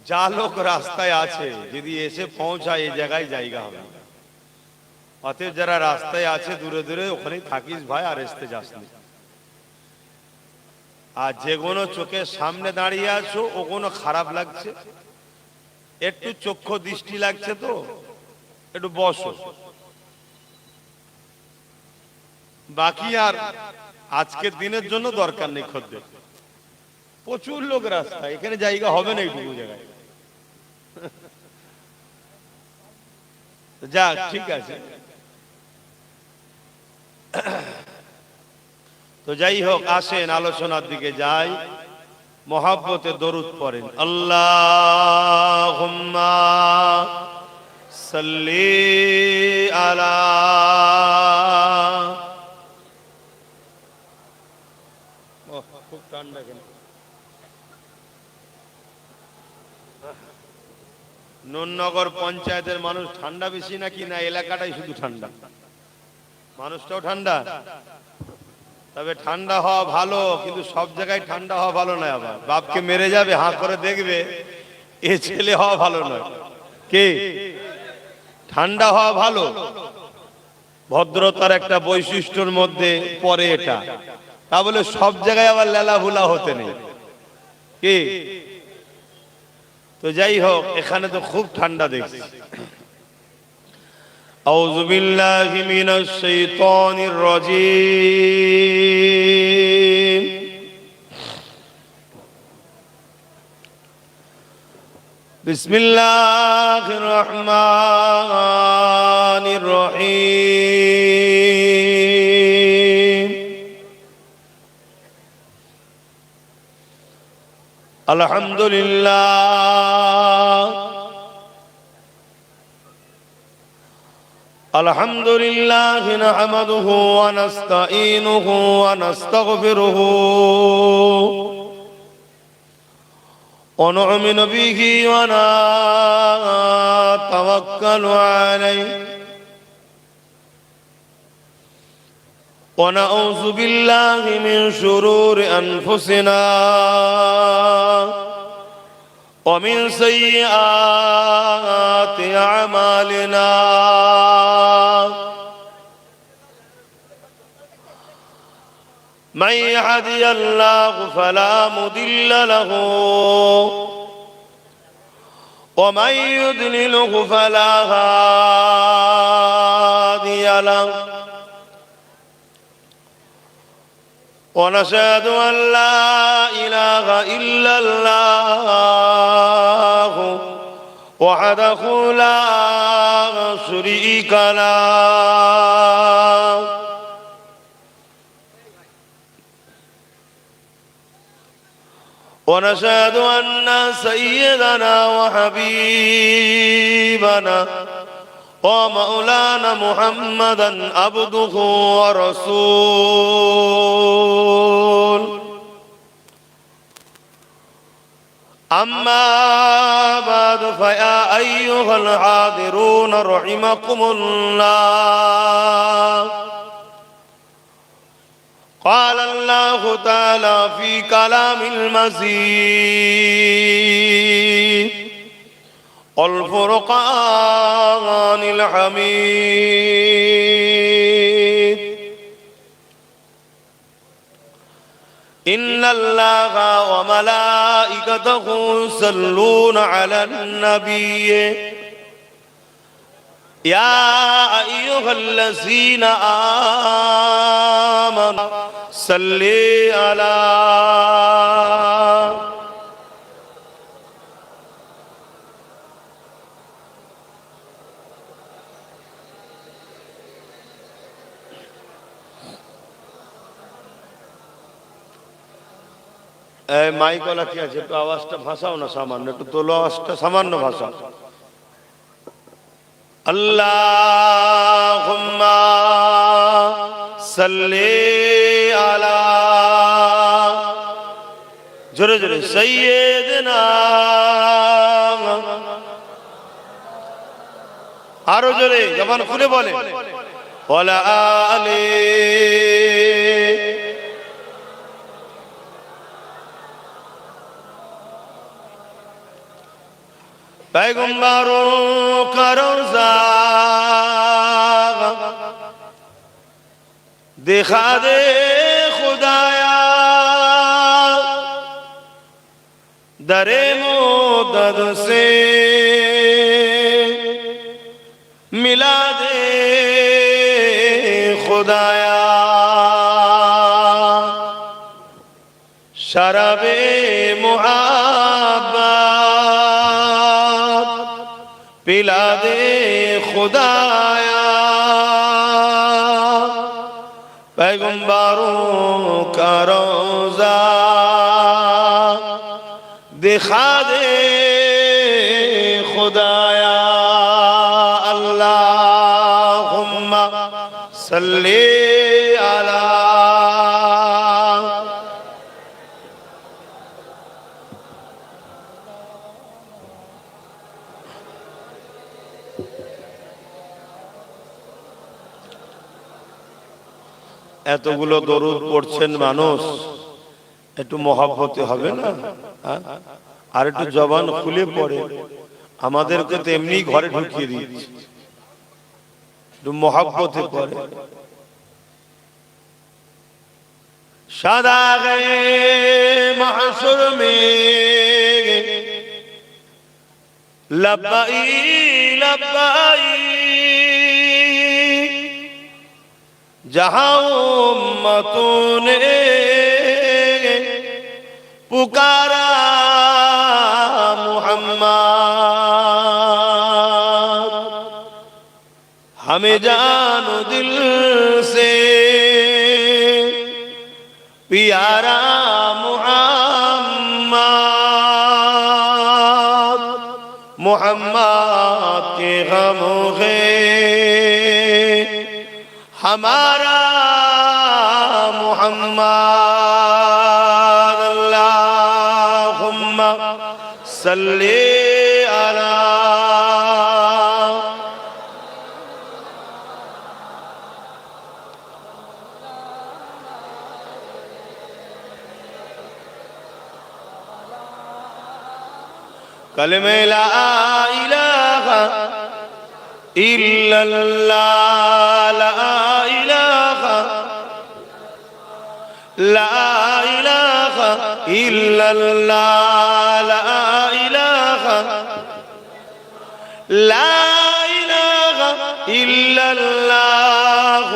যা লোক রাস্তায় আছে যদি এসে পৌঁছায় এই জায়গায় জায়গা হবে। অতএব যারা রাস্তায় আছে দূরে দূরে ওখানেই থাকিস ভাই, আর আসতে যাস না। আর যে কোনো চোখের সামনে দাঁড়িয়ে আছো ও কোনো খারাপ লাগছে, একটু চক্ষু দৃষ্টি লাগছে তো একটু বসো। বাকি আর আজকের দিনের জন্য দরকার নেই খদ্দের। প্রচুর লোক রাস্তা, এখানে জায়গা হবে না এইটুকু জায়গায়। যাক ঠিক আছে। তো যাই হোক, আসেন আলোচনার দিকে যাই। মহাব্বতে দরুদ পড়েন। আল্লাহুম্মা সাল্লি আলা। খুব ঠান্ডা কেন? নুননগর পঞ্চায়েতের মানুষ ঠান্ডা বেশি নাকি না এলাকাটাই শুধু ঠান্ডা? মানুষটাও ঠান্ডা। তবে ঠান্ডা হওয়া ভালো, কিন্তু সব জায়গায় ঠান্ডা হওয়া ভালো নয়। আবার বাপকে মেরে যাবে হাঁ করে দেখবে, এ ছেলে হওয়া ভালো নয়। কে? ঠান্ডা হওয়া ভালো, ভদ্রতার একটা বৈশিষ্ট্যের মধ্যে পড়ে এটা। তা বলে সব জায়গায় আবার লেলা ভুলা হতে নেই। কি? তো যাই হোক, এখানে তো খুব ঠান্ডা দেখছি। আউযু বিল্লাহি মিনাশ শাইতানির রাজীম। বিসমিল্লাহির রহমানির রহিম। আলহামদুলিল্লাহ আলহামদুলিল্লাহ নাহমাদুহু ওয়া নাস্তাঈনুহু ওয়া নাস্তাগফিরুহু ওয়া নু'মিনু বিহি ওয়া নাতাওয়াক্কালু আলাইহি ওয়া নাউযু বিল্লাহি মিন শুরুরি আনফুসিনা ومن سيئات أعمالنا من يهدي الله فلا مضل له ومن يضلله فلا هادي له ونشهد أن لا إله إلا الله وحده لا شريك له ونشهد أن سيدنا وحبيبنا ومولانا محمدا عبده ورسوله أما بعد فيا أيها الحاضرون رحمكم الله قال الله تعالى في كلام المزيد الفرقان الحميد إن الله وملائكته يصلون على النبي يا أيها الذين آمنوا صلوا على মাইকওয়ালা কি আছে? একটু আওয়াজটা ভাসাও না, সামান্য একটু তোলো আওয়াজটা, সামান্য ভাষা। আল্লাহুম্মা সাল্লি আলা, জোরে জোরে, সাইয়্যিদিনা, আরো জোরে জবান খুলে বলে, ওয়ালা আলি। पैगंबरों का रोज़ा दिखा दे खुदाया, दरे मोदद से मिला दे खुदाया, शराबे मुहब्बत पिला दे खुदाया, पैगंबरों का रोज़ा दिखा दे खुदाया। अल्लाहुम्मा सल्ली अला। এতগুলো দরুদ পড়ছেন মানুষ, একটু মহব্বতে হবে না? আর একটু জবান খুলে পড়ে, আমাদেরকে তো এমনি ঘরে ঢুকিয়ে দিচ্ছে, একটু মহব্বতে পড়ে। সাদা গায়ে মাহশুর মে লব্বাই লব্বাই, जहां उम्मतों ने पुकारा मुहम्मद, हमें जानो दिल से प्यारा मुहम्मद, मुहम्मद के गमों के हमारा मुहम्मद। अल्लाहुम्मा सल्ली अला। कलमे ला इलाहा इल्लल्लाह, ला इलाहा इल्लल्लाह, ला इलाहा इल्लल्लाह,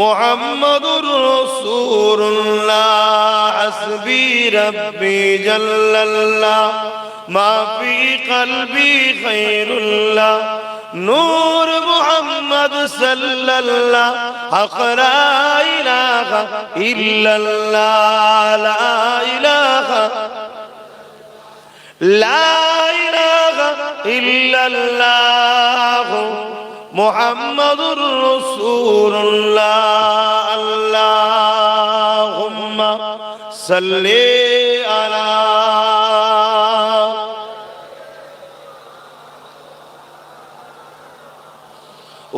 मुहम्मदुर रसूलुल्लाह, हस्बी रब्बी जल्लल्लाह, मा फी क़ल्बी खैरुल्लाह, नूर मुहम्मद सल्लल्लाह, हक़ ला इलाहा इल्लल्लाह, ला इलाहा इल्लल्लाह, मुहम्मदुर रसूलुल्लाह। अल्लाहुम्मा सल्ली अला।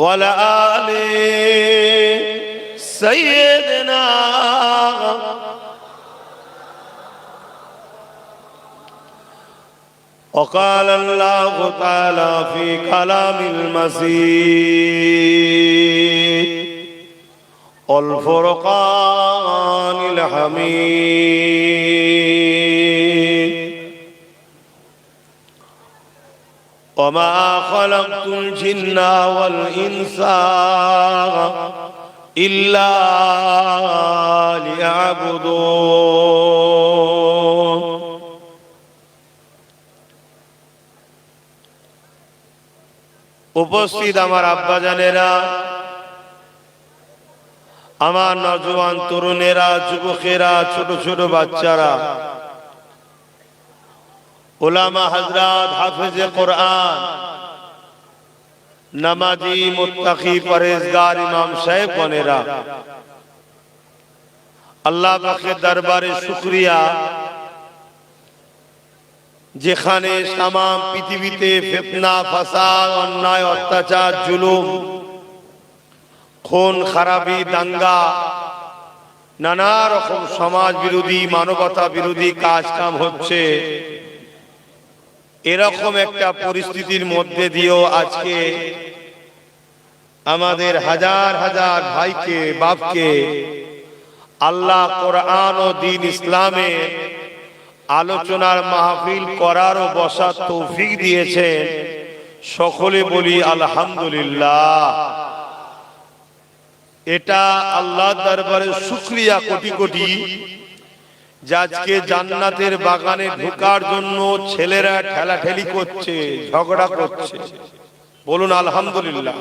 वला आले सय्यदना। وقال الله تعالى في كلام المسيح والفرقان الحميد، وما خلقت الجن والإنس إلا ليعبدون। উপস্থিত আমার আব্বা জানেরা, আমার নওজোয়ান তরুণেরা, যুবকেরা, ছোট ছোট বাচ্চারা, উলামা হযরত, হাফেজে কোরআন, নামাজি, মুত্তাকি, পরহেজগার ইমাম সাহেব বনেরা, আল্লাহ পাকের দরবারে শুকরিয়া, যেখানে তামাম পৃথিবীতে ফিতনা, ফাসাদ, অন্যায়, অত্যাচার, জুলুম, খুন খারাপি, দাঙ্গা, নানা রকম সমাজ বিরোধী, মানবতা বিরোধী কাজ কাম হচ্ছে, এরকম একটা পরিস্থিতির মধ্যে দিয়েও আজকে আমাদের হাজার হাজার ভাইকে বাপকে আল্লাহ কোরআন ও দ্বীন ইসলামে আলোচনার মাহফিল করার ও বসার তৌফিক দিয়েছেন। সকলে বলি আলহামদুলিল্লাহ। এটা আল্লাহর দরবারে শুকরিয়া কোটি কোটি, যে আজকে জান্নাতের বাগানে ঢোকার জন্য ছেলেরা ঠেলাঠেলি করছে, ঝগড়া করছে। বলুন আলহামদুলিল্লাহ।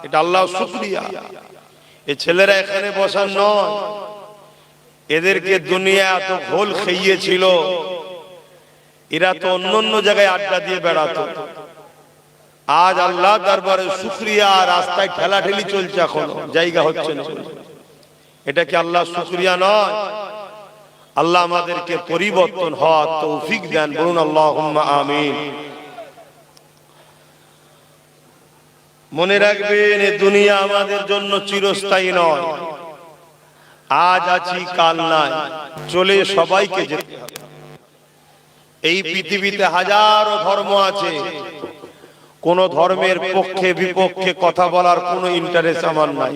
এটা আল্লাহর শুকরিয়া। এই ছেলেরা এখানে বসার নয়, এদেরকে দুনিয়া এত ঘোল খাইয়েছিল, এরা তো অন্য অন্য জায়গায় আড্ডা দিয়ে বেড়াতো। আজ আল্লাহ দরবারে শুকরিয়া, রাস্তায় ঠেলাঠেলি চলছে, এখনো জায়গা হচ্ছে না। এটা কি আল্লাহ শুকরিয়া নয়? আল্লাহ আমাদেরকে পরিবর্তন হওয়ার তৌফিক দেন। বলুন আল্লাহুম্মা আমিন। মনে রাখবেন, এই দুনিয়া আমাদের জন্য চিরস্থায়ী নয়। আজ আছি কাল নাই, চলে সবাইকে যেতে হবে। এই পৃথিবীতে হাজারো ধর্ম আছে, কোন ধর্মের পক্ষে বিপক্ষে কথা বলার কোনো ইন্টারেস্ট আমার নাই।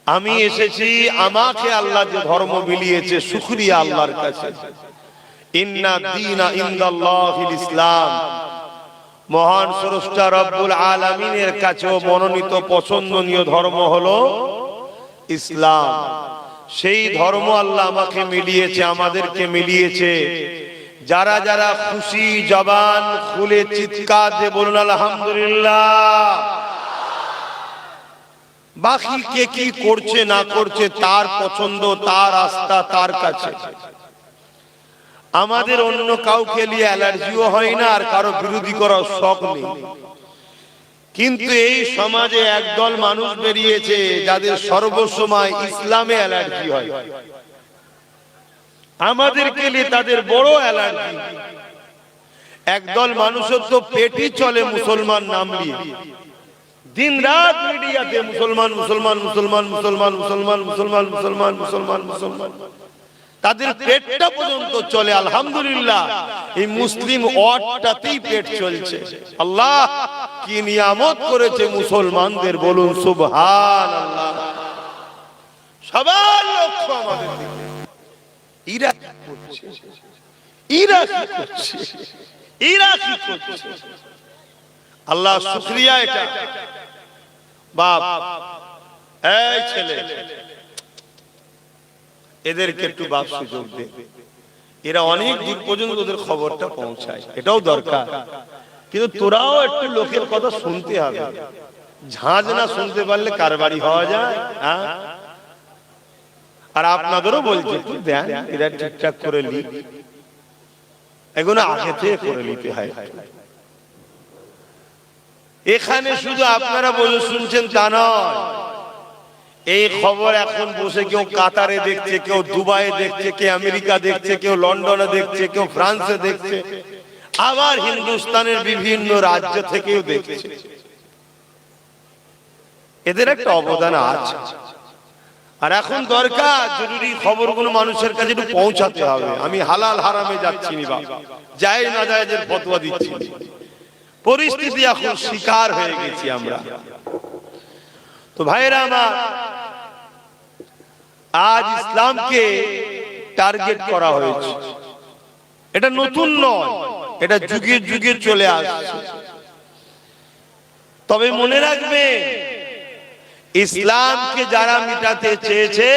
আমি এসেছি, আমাকে আল্লাহ যে ধর্ম মিলিয়েছে, শুকরিয়া আল্লাহর কাছে। ইন্না দীনা ইনদাল্লাহিল ইসলাম। মহান স্রষ্টা রব্বুল আলামিনের কাছেও মনোনীত পছন্দনীয় ধর্ম হলো ইসলাম। সেই ধর্ম আল্লাহ আমাকে মিলিয়েছে, আমাদেরকে মিলিয়েছে। যারা যারা খুশি জবান খুলে চিৎকার দিয়ে বলুন আলহামদুলিল্লাহ। বাকি কে কি করছে না করছে তার পছন্দ, তার আস্থা তার কাছে। আমাদের অন্য কাউকে নিয়ে অ্যালার্জিও হয় না, আর কারো বিরোধী করার শখ নেই। কিন্তু এই সমাজে একদল মানুষ বেরিয়েছে যাদের সর্বসময় ইসলামে অ্যালার্জি হয়। আমাদেরকে নিয়ে তাদের বড় অ্যালার্জি। একদল মানুষের তো পেটই চলে মুসলমান নাম নিয়ে, দিন রাত মিডিয়াতে মুসলমান মুসলমান মুসলমান মুসলমান মুসলমান মুসলমান মুসলমান মুসলমান মুসলমান, তাদের পেটটা পর্যন্ত চলে। আলহামদুলিল্লাহ, এই মুসলিম ওয়ার্ডটাতেই পেট চলছে। আল্লাহ কি নিয়ামত করেছে মুসলমানদের, বলুন সুবহানাল্লাহ। সবার লক্ষ্য আমাদের দিকে। ইরা কি করছে, ইরা কি করছে, ইরা কি করছে। আল্লাহ শুকরিয়া। এটা বাপ, এই ছেলে, এদেরকে একটু বাপ সুযোগ দে। এরা অনেক দূর পর্যন্ত ওদের খবরটা পৌঁছায়, এটাও দরকার। কিন্তু তোরাও একটু লোকের কথা শুনতে হবে। ঝাঁঝ না শুনতে পারলে কারবারি হওয়া যায়। আর আপনাদেরও বলছে একটু দেন, এরা ঠিকঠাক করে লিখ, এগুলো আগে থেকে করে নিতে হয়। এখানে শুধু আপনারা বলে শুনছেন তা নয়, এই খবর এখন বসে কেউ কাতারে দেখছে, কেউ দুবাইয়ে দেখছে, কেউ আমেরিকা দেখছে, কেউ লন্ডনে দেখছে, কেউ ফ্রান্সে দেখছে, আবার হিন্দুস্তানের বিভিন্ন রাজ্য থেকেও দেখছে। এদের একটা অবদান আছে। আর এখন দরকার জরুরি খবরগুলো মানুষের কাছে একটু পৌঁছাতে হবে। আমি হালাল হারামে যাচ্ছি না, যায় না যায় এদের ফতোয়া দিচ্ছি। পরিস্থিতি এখন শিকার হয়ে গেছি আমরা। তো ভাইরা আমার, আজ ইসলামকে টার্গেট করা হয়েছে। এটা নতুন নয়, এটা যুগে যুগে চলে আসছে। তবে মনে রাখবে, ইসলামকে যারা মিটাতে চেয়েছে,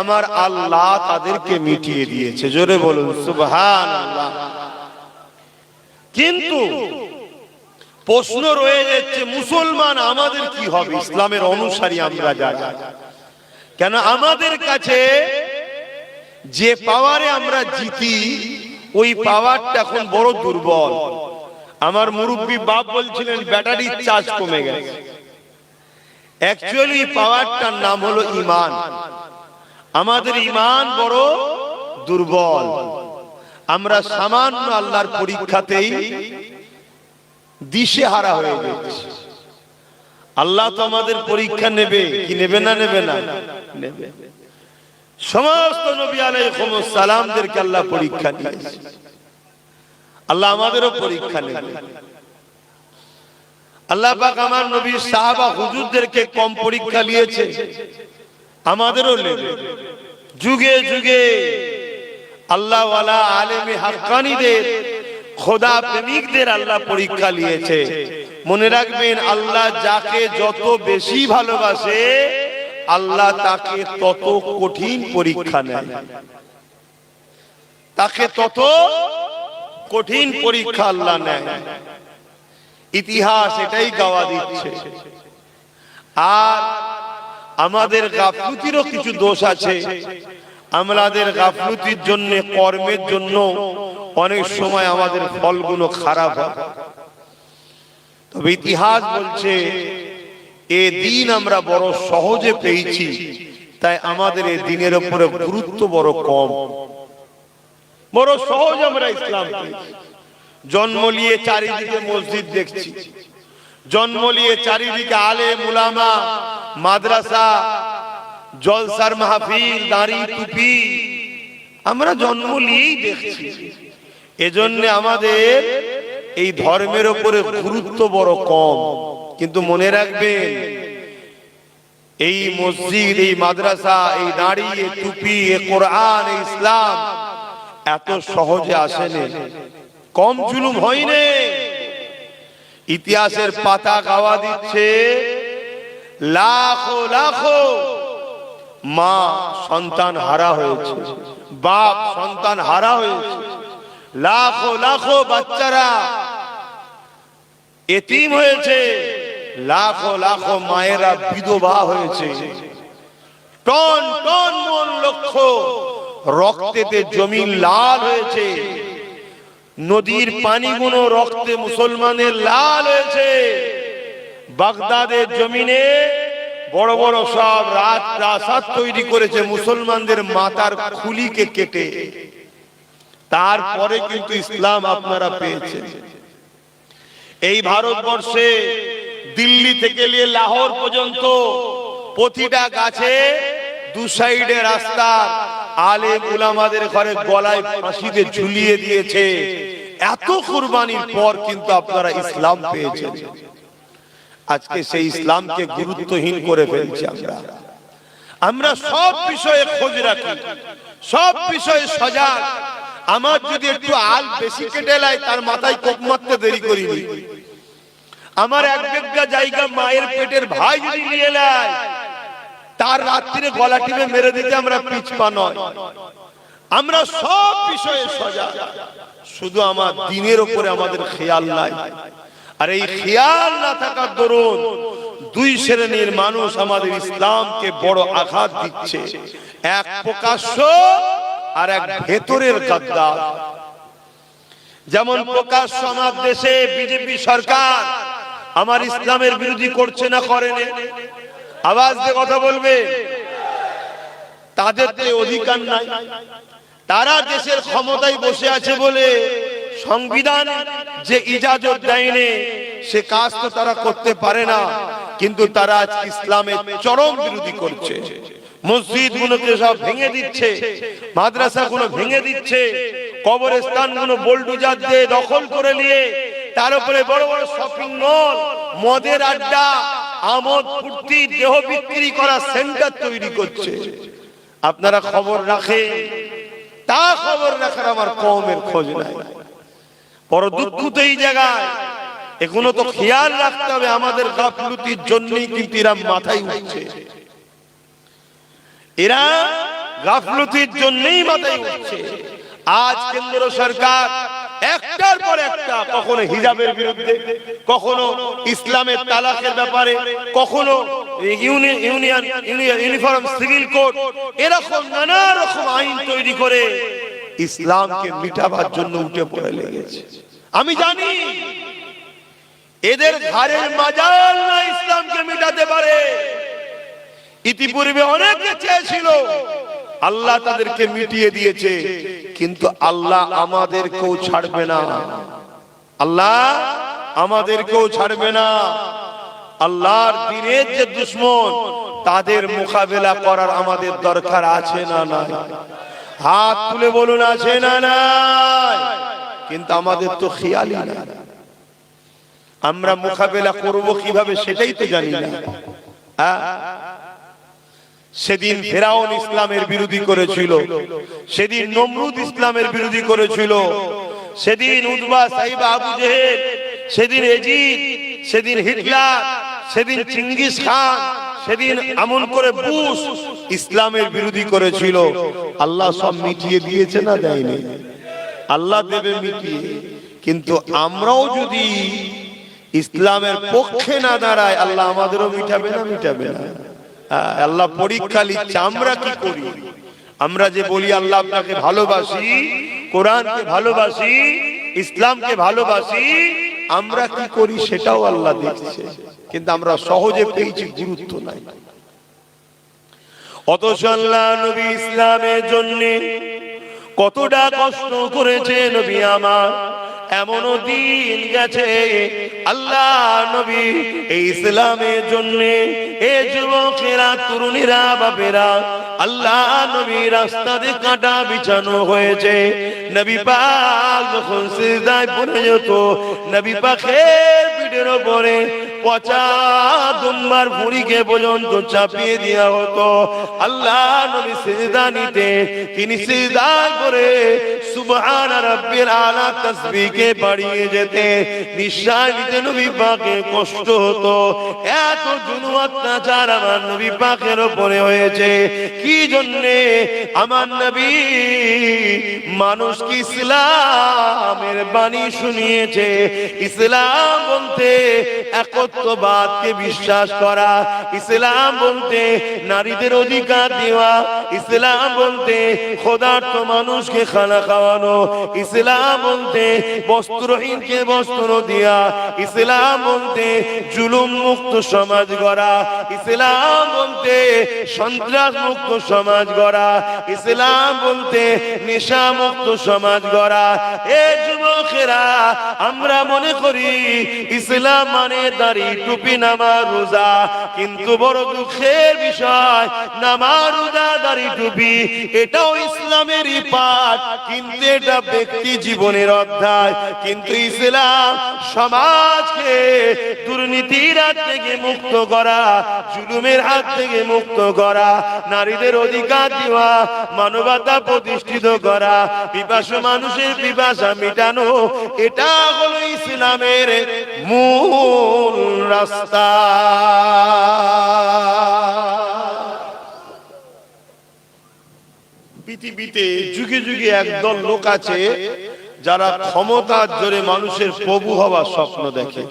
আমার আল্লাহ তাদেরকে মিটিয়ে দিয়েছে। জোরে বলুন সুবহানাল্লাহ। কিন্তু প্রশ্ন রয়ে যাচ্ছে, মুসলমান আমাদের কি হবে? ইসলামের অনুসারী আমরা যারা, কেন আমাদের কাছে যে পাওয়ারে আমরা জিতি, ওই পাওয়ারটা এখন বড় দুর্বল। আমার মুরব্বী বাপ বলছিলেন ব্যাটারির চার্জ কমে গেছে। অ্যাকচুয়ালি পাওয়ারটার নাম হলো ঈমান। আমাদের ঈমান বড় দুর্বল। আমরা সামান্য আল্লাহর পরীক্ষাতেই দিশেহারা হয়ে গেছি। আল্লাহ তো আমাদের পরীক্ষা নেবে, কি নেবে না? নেবে না? নেবে। সমস্ত নবী আলাইহিস সালামদেরকে আল্লাহ পরীক্ষা নিয়েছে। আল্লাহ আমাদেরও পরীক্ষা নেবে। আল্লাহ পাক আমার নবী সাহাবা হুজুরদেরকে কম পরীক্ষা নিয়েছে, আমাদেরও নেবে। যুগে যুগে আল্লাহ ওয়ালা আলেমে হাক্কানীদের, খোদা প্রেমিকদের আল্লাহ পরীক্ষা নিয়েছে। মনে রাখবেন, আল্লাহ যাকে যত বেশি ভালোবাসে আল্লাহ তাকে তত কঠিন পরীক্ষা নেয়, তাকে তত কঠিন পরীক্ষা আল্লাহ নেয়। ইতিহাস এটাই গাওয়া দিচ্ছে। আর আমাদের গাফলুতিরও কিছু দোষ আছে। আমাদের গাফলুতির জন্য, কর্মের জন্য অনেক সময় আমাদের ফলগুলো খারাপ হয়। তবে ইতিহাস বলছে এ দিন আমরা বড় সহজে পেয়েছি, তাই আমাদের এই দিনের উপরে গুরুত্ব বড় কম। বড় সহজ আমরা ইসলাম পেয়েছি। জন্ম নিয়ে চারিদিকে মসজিদ দেখছি, জন্ম নিয়ে চারিদিকে আলেম উলামা, মাদ্রাসা, জলসার মাহফিল, দাড়ি টুপি আমরা জন্ম নিয়েই দেখছি। এজন্য আমাদের এই ধর্মের উপরে গুরুত্ব বড় কম। কিন্তু মনে রাখবেন, এই মসজিদ, এই মাদ্রাসা, এই দাড়ি, এই টুপি, এই কোরআন, এই ইসলাম এত সহজে আসেনি, কম জুলুম হয়নি। ইতিহাসের পাতা গাওয়া দিচ্ছে লাখো লাখো মা সন্তান হারা হয়েছে, বাপ সন্তান হারা হয়েছে, লাখো লাখো বাচ্চারা এতিম হয়েছে, লাখো লাখো মায়েরা বিধবা হয়েছে, টন টন মন লক্ষ রক্তেতে জমিন লাল হয়েছে, নদীর পানিগুলো রক্তে মুসলমানের লাল হয়েছে। বাগদাদের জমিনে বড় বড় সব রাজপ্রাসাদ তৈরি করেছে মুসলমানদের মাথার খুলিকে কেটে। তারপরে কিন্তু ইসলাম আপনারা পেয়েছেন। এই ভারতবর্ষে দিল্লি থেকে নিয়ে লাহোর পর্যন্ত প্রতিটা গাছে দু সাইডে রাস্তা আলেম উলামাদের ঘরে গলায় ফাঁসিতে ঝুলিয়ে দিয়েছে। এত কুরবানির পর কিন্তু আপনারা ইসলাম পেয়েছেন। আজকে সেই ইসলামকে গুরুত্বহীন করে ফেলছি আমরা সব বিষয়ে খোঁজ রাখি, সব বিষয়ে সজাগ। আমার যদি একটু আল বেশি কেটে লাই, তার মাথায় কোপ মারতে দেরি করিনি। আমার এক বিঘা জায়গা মায়ের পেটের ভাই যদি নিয়ে নেয়, তার রাত্রিরে গলা টিপে মেরে দিতে আমরা পিছপা নয়। আমরা সব বিষয়ে সজাগ, শুধু আমার দিনের উপরে আমাদের খেয়াল নাই। আর এই খেয়াল না থাকার দরুন দুই শ্রেণীর মানুষ আমাদের ইসলামকে বড় আঘাত দিচ্ছে, এক প্রকাশ্য আর এক ভেতরের গাদ্দার। যেমন প্রকাশ্য আমার দেশে বিজেপি সরকার আমার ইসলামের বিরোধী করছে না করে না, আওয়াজ দিয়ে কথা বলবে। তাদের তো অধিকার নাই, তারা দেশের ক্ষমতায় বসে আছে বলে সংবিধান যে ইজাজত দেয়নি সে কাজ তো তারা করতে পারে না। কিন্তু তারা আজ ইসলামের চরম বিরোধী করছে। মসজিদ গুলোকে সব ভেঙে দিচ্ছে, মাদ্রাসা গুলো ভেঙে দিচ্ছে, কবরস্থান গুলো বোল্ডুজার দিয়ে দখল করে নিয়ে তার উপরে বড় বড় শপিং মল, মদের আড্ডা, আমোদ ফুর্তি, দেহ বিক্রি করা সেন্টার তৈরি করছে। আপনারা খবর রাখেন, তা খবর রাখার আমার কওমের খোঁজ নাই। বড় দুঃখ তো এই জায়গায়। এগুলো তো খেয়াল রাখতে হবে। আমাদের গাফলতির জন্যই কিন্তু এরা মাথায় উঠছে, এরা গাফলতির জন্যই মাথায় উঠছে। আজ কেন্দ্র সরকার একটার পর একটা, কখনো হিজাবের বিরুদ্ধে, কখনো ইসলামের তালাকের ব্যাপারে, কখনো ইউনিফর্ম সিভিল কোড, এরকম নানা রকম আইন তৈরি করে ইসলামকে মিটাবার জন্য উঠে পড়ে লেগেছে। আমি জানি এদের ঘাড়ের মাজাল না ইসলামকে মিটাতে পারে। ইতিপূর্বে অনেকে চেয়েছিল, আল্লাহ তাদেরকে মিটিয়ে দিয়েছে, কিন্তু আল্লাহ আমাদেরকেও ছাড়বে না, আল্লাহ আমাদেরকেও ছাড়বে না। আল্লাহর দ্বীনের যে দুশমন, তাদের মোকাবেলা করার আমাদের দরকার আছে না নাই? হাত তুলে বলুন, আছে না নাই? কিন্তু আমাদের তো খেয়ালই না, আমরা মোকাবেলা করব কিভাবে সেটাই তো জানি না। সেদিন ফেরাউন ইসলামের বিরোধী করেছিল, সেদিন নমরুদ ইসলামের বিরোধী করেছিল, সেদিন উতবা সাইবা আবু জেহেল, সেদিন এজিদ, সেদিন হিটলার, সেদিন চিঙ্গিস খান, সেদিন এমন করে বুশ ইসলামের বিরোধী করেছিল। আল্লাহ সব মিটিয়ে দিয়েছে না দেয়নি? আল্লাহ দেবে মিটিয়ে। কিন্তু আমরাও যদি ইসলামের পক্ষে না দাঁড়াই, আল্লাহ আমাদেরও মিটাবে না? মিটাবে না। আল্লাহ পরীক্ষা নিচ্ছে আমরা কি করি। আমরা যে বলি আল্লাহ আপনাকে ভালোবাসি, কোরআনকে ভালোবাসি, ইসলামকে ভালোবাসি, আমরা কি করি সেটাও আল্লাহ দেখছে। কিন্তু আমরা সহজে পেয়েছি, গুরুত্ব নাই। অথচ আল্লাহ নবী ইসলামের জন্য কতটা কষ্ট করেছে নবী আমার। এমনও দিন গেছে আল্লাহ নবী এই ইসলামের জন্য, এ যুবকেরা, তরুণীরা, বাপেরা, আল্লাহ নবী রাস্তা দিয়ে কাঁটা বিছানো হয়েছে। নবী পাক যখন সিজদায় পড়ে যেত, নবী পাকের পিঠের উপরে পচা দুম্বার ভুঁড়িকে পর্যন্ত চাপিয়ে দেওয়া হতো। আল্লাহ নবী সিজদা নিতে, তিনি সিজদা করে সুবহান রাব্বিল আলা তাসবিহকে বাড়িয়ে যেতে, নিঃশ্বাস নিতে নবী পাকের কষ্ট হতো। এত জুলুম অত্যাচার আমার নবী পাকের উপরে হয়েছে। কি জন্যে? আমার নবী মানুষকে ইসলামের বাণী শুনিয়েছে। ইসলাম বলতে একত্ববাদকে বিশ্বাস করা, ইসলাম বলতে নারীদের অধিকার দেওয়া, ইসলাম বলতে ক্ষুধার্ত মানুষকে খানা খাওয়ানো, ইসলাম বলতে বস্ত্রহীনকে বস্ত্র দেওয়া, ইসলাম বলতে জুলুম মুক্ত সমাজ গড়া, ইসলাম বলতে সন্ত্রাস মুক্ত সমাজ গড়া, ইসলাম বলতে নেশা মুক্ত সমাজ গড়া। এ যুবকেরা, আমরা মনে করি ইসলাম মানে দাড়ি, টুপি, নামাজ, রোজা। কিন্তু বড় দুঃখের বিষয়, নামাজ, রোজা, দাড়ি, টুপি এটাও ইসলামেরই পাঠ, কিন্তু এটা ব্যক্তি জীবনের অধ্যায়। কিন্তু ইসলাম সমাজকে দুর্নীতির হাত থেকে মুক্ত করা, জুলুমের হাত থেকে মুক্ত করা, নারীদের অধিকার দেওয়া, মানবতা প্রতিষ্ঠিত করা, পিপাসু মানুষের পিপাসা মিটানো, এটা হলো ইসলামের মূল রাস্তা। পৃথিবীতে যুগে যুগে একদল লোক আছে যারা ক্ষমতার জোরে মানুষের প্রভু হওয়ার স্বপ্ন দেখে।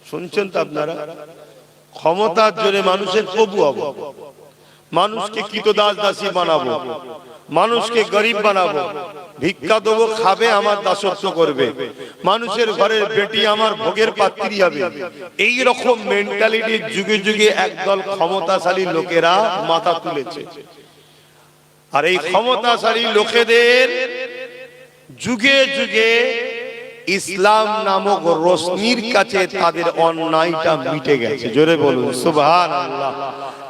শুনছেন তো আপনারা? ক্ষমতার জোরে মানুষের প্রভু হব, মানুষকে কৃতদাস দাসী বানাবো, মানুষকে গরিব বানাবো, ভিক্ষা দেবো, খাবে, আমার দাসত্ব করবে, মানুষের ঘরের বেটি আমার ভোগের পাত্রী হবে। এই রকম মেন্টালিটি যুগে যুগে একদল ক্ষমতাশালী লোকেরা মাথা তুলেছে। আর এই ক্ষমতাশালী লোকেদের যুগে যুগে ইসলাম নামক রশ্মির কাছে তাদের অন্যায়টা মিটে গেছে। জোরে বলুন সুবহানাল্লাহ।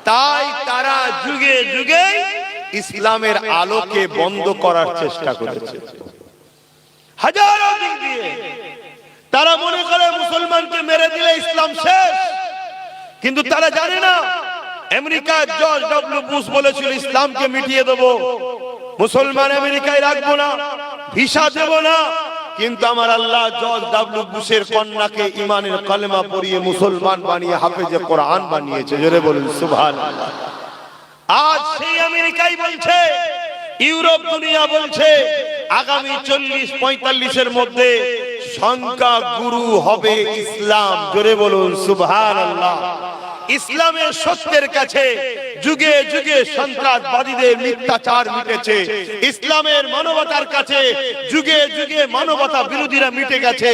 তাই তারা যুগে যুগে ইসলামের আলোকে বন্ধ করার চেষ্টা করেছে। হাজারো দিক দিয়ে তারা মনে করে মুসলমানকে মেরে দিলে ইসলাম শেষ। কিন্তু তারা জানে না, আমেরিকার জর্জ ডব্লিউ বুশ বলেছিল ইসলামকে মিটিয়ে দেব, মুসলমান আমেরিকায় রাখবো না, ভিসা দেব না। কিন্তু আমার আল্লাহ জর্জ ডব্লিউ বুশের কন্যাকে ইমানের কালেমা পড়িয়ে মুসলমান বানিয়ে হাফেজে কোরআন বানিয়েছে। জোরে বলুন সুবহানাল্লাহ। আজ সেই আমেরিকাই বলছে, ইউরোপ দুনিয়া বলছে, আগামী 40-45 মধ্যে সংখ্যা গুরু হবে ইসলাম। জোরে বলুন সুবহানাল্লাহ। ইসলামের সত্যের কাছে যুগে যুগে সন্ত্রাসবাদীদের মিথ্যাচার মিটেছে। ইসলামের মানবতার কাছে যুগে যুগে মানবতা বিরোধীরা মিটে গেছে।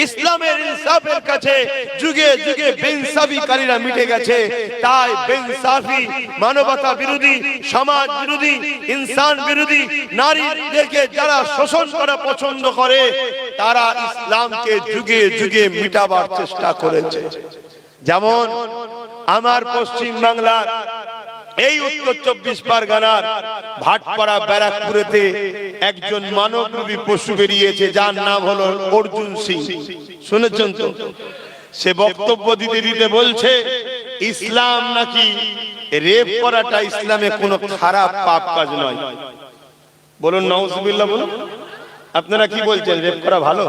ইসলামের ইনসাফের কাছে যুগে যুগে বেইনসাফিকারীরা মিটে গেছে। তাই বেইনসাফি, মানবতা বিরোধী, সমাজ বিরোধী, ইনসান বিরোধী নারীদেরকে যারা শোষণ করা পছন্দ করে, তারা ইসলামকে যুগে যুগে মিটাবার চেষ্টা করেছে। যেমন আমার পশ্চিম বাংলার এই উত্তর 24 পরগনার ভাটপাড়া ব্যারাকপুরেতে একজন মানবরূপী পশু বেরিয়েছে, যার নাম হলো অর্জুন সিং। শুনেছেন তো? সে বক্তব্য দিতে দিতে বলছে ইসলাম নাকি রেপ করাটা ইসলামে কোনো খারাপ পাপ কাজ নয়। বলুন নাউজুবিল্লাহ বলুন। আপনারা কি বলছেন, রেপ করা ভালো?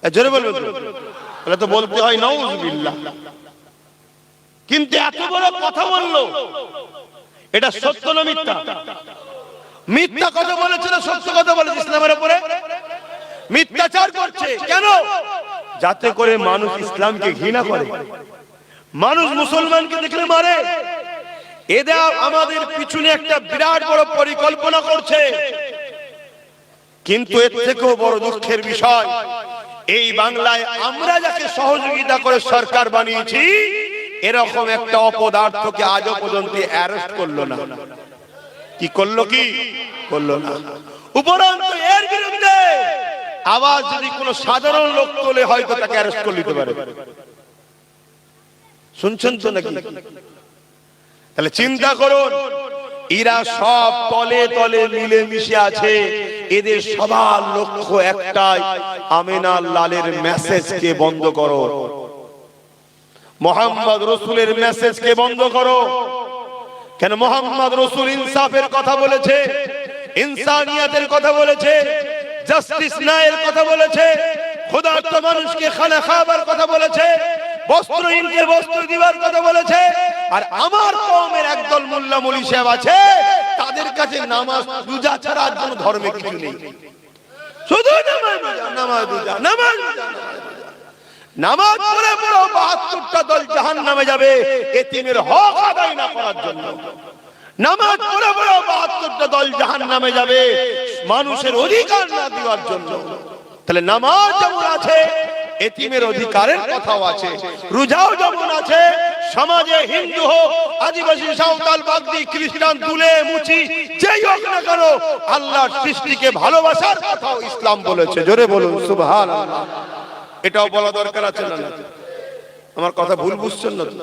জোরে বলবেন তো, তাহলে তো বলতে হয় নাউজুবিল্লাহ। কিন্তু এত বড় কথা বললো, এটা সত্য না মিথ্যা? মিথ্যা কথা বলেছে না সত্য কথা বলেছে? ইসলামের উপরে মিথ্যাচার করছে। কেন? যাতে করে মানুষ ইসলামকে ঘৃণা করে, মানুষ মুসলমানকে দেখলে মারে। এদের আমাদের পিছনে একটা বিরাট বড় পরিকল্পনা করছে। কিন্তু এর থেকেও বড় দুঃখের বিষয়, এই বাংলায় আমরা যাকে সহযোগিতা করে সরকার বানিয়েছি, এরকম একটা অপদার্থকে আজও পর্যন্ত অ্যারেস্ট করলো না। কি করলো? কি করলো না। উপরন্তু এর বিরুদ্ধে আওয়াজ যদি কোনো সাধারণ লোক তোলে, হয়তো তাকে অ্যারেস্ট করে নিতে পারে। শুনছেন তো নাকি? তাহলে চিন্তা করুন, এরা সব তলে তলে মিলে মিশে আছে। এদের সবার লক্ষ্য একটাই, আমিনা লালের মেসেজকে বন্ধ করো, মোহাম্মদ রসুলের মেসেজকে বন্ধ করো। কেন? মোহাম্মদ রসুল ইনসাফের কথা বলেছে, ইনসানিয়াতের কথা বলেছে, জাস্টিস ন্যায়ের কথা বলেছে, ক্ষুধার্ত মানুষকে খানা খাবার কথা বলেছে, বস্ত্রহীনকে বস্ত্র দিবার কথা বলেছে। আর আমার কওমের একদল মোল্লা মৌলী সাহেব আছে, তাদের কাছে নামাজ রোজা ছাড়া আর কোনো ধর্মে কিছু নেই, শুধু নামাজ নামাজ রোজা নামাজ। নামাজ পড়ে পড়ে ৭২টা দল জাহান্নামে যাবে এতিমের হক আদায় না করার জন্য। নামাজ পড়ে পড়ে ৭২টা দল জাহান্নামে যাবে মানুষের অধিকার না দেওয়ার জন্য। তাহলে নামাজ যেমন আছে, এতিমের অধিকারের কথাও আছে। রোজাও যেমন আছে, সমাজে হিন্দু হোক, আদিবাসী, সাঁওতাল, বাগদি, খ্রিস্টান, দুলে মুচি, যেই হোক না কেন, আল্লাহর সৃষ্টিকে ভালোবাসার কথাও ইসলাম বলেছে। জোরে বলুন সুবহানাল্লাহ। এটাও বলা দরকার আছে না? আমার কথা ভুল বুঝছেন না তো?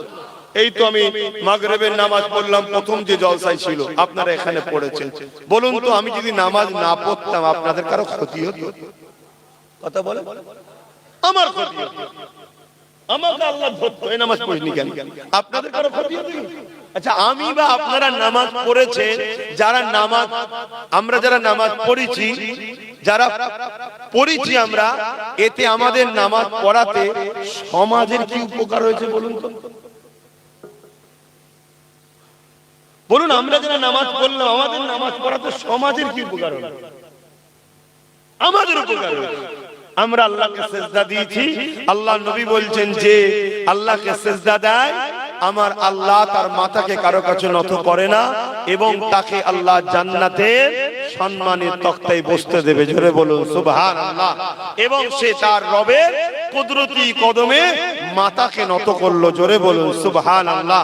এই তো আমি মাগরিবের নামাজ পড়লাম, প্রথম যে জলসায় ছিল আপনারা এখানে পড়েছেন। বলুন তো, আমি যদি নামাজ না পড়তাম আপনাদের কারো ক্ষতি হতো? কথা বলে আমার ক্ষতি হতো, আমাকে আল্লাহ ধরতো, এই নামাজ পড়িনি কেন? আপনাদের কারো ক্ষতি হতো? আচ্ছা, আমি বা আপনারা নামাজ পড়েছে, যারা নামাজ, আমরা যারা নামাজ পড়েছি, যারা পড়েছি আমরা, এতে আমাদের নামাজ পড়াতে সমাজের কি উপকার হয়েছে বলুন তো? বলুন, আমরা যারা নামাজ পড়লাম, আমাদের নামাজ পড়াতে সমাজের কি উপকার হলো? আমাদের উপকার হলো। আমরা আল্লাহকে সিজদা দিয়েছি। আল্লাহ নবী বলছেন যে আল্লাহকে সিজদা দেয়, আমার আল্লাহ তার মাথাকে কারো কাছে নত করে না, এবং তাকে আল্লাহ জান্নাতের সম্মানের তক্তায় বসতে দেবে। জোরে বলুন সুবহানাল্লাহ। এবং সে তার রবের কুদরতি কদমে মাথাকে নত করলো। জোরে বলুন সুবহানাল্লাহ।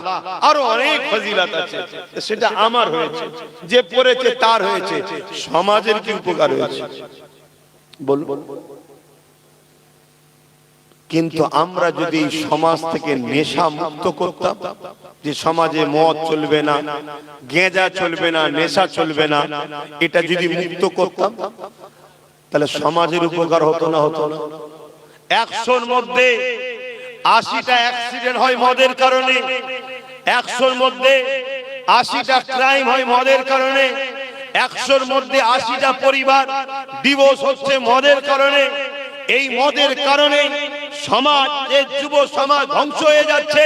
আরো অনেক ফজিলত আছে, সেটা আমার হয়েছে, যে পড়েছে তার হয়েছে। সমাজের কি উপকার হয়েছে বলুন? কিন্তু আমরা যদি সমাজ থেকে নেশা মুক্ত করতাম, যে সমাজে মদ চলবে না, গেঁজা চলবে না, নেশা চলবে না, এটা যদি মুক্ত করতাম, তাহলে সমাজের উপকার হতো না? হতো না? ১০০-র মধ্যে ৮০টা অ্যাক্সিডেন্ট হয় মদের কারণে, ১০০-র মধ্যে ৮০টা ক্রাইম হয় মদের কারণে, ১০০-র মধ্যে ৮০টা পরিবার ডিভোর্স হচ্ছে মদের কারণে। এই মদের কারণে সমাজ, এই যুব সমাজ ধ্বংস হয়ে যাচ্ছে।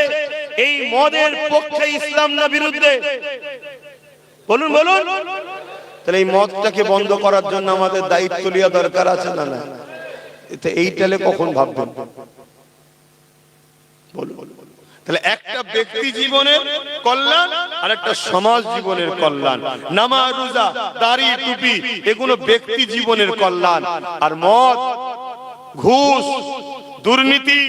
এই মদের পক্ষে ইসলাম না বিরুদ্ধে? বলুন বলুন। তাহলে এই মদটাকে বন্ধ করার জন্য আমাদের দায়িত্ব নেওয়া দরকার আছে না? না, এইটালে কখন ভাববেন বলুন? তাহলে একটা ব্যক্তি জীবনের কল্যাণ আর একটা সমাজ জীবনের কল্যাণ। নামাজ, রোজা, দাড়ি, টুপি, এগুলো ব্যক্তি জীবনের কল্যাণ। আর মদ, ঘুষ, দুর্নীতি,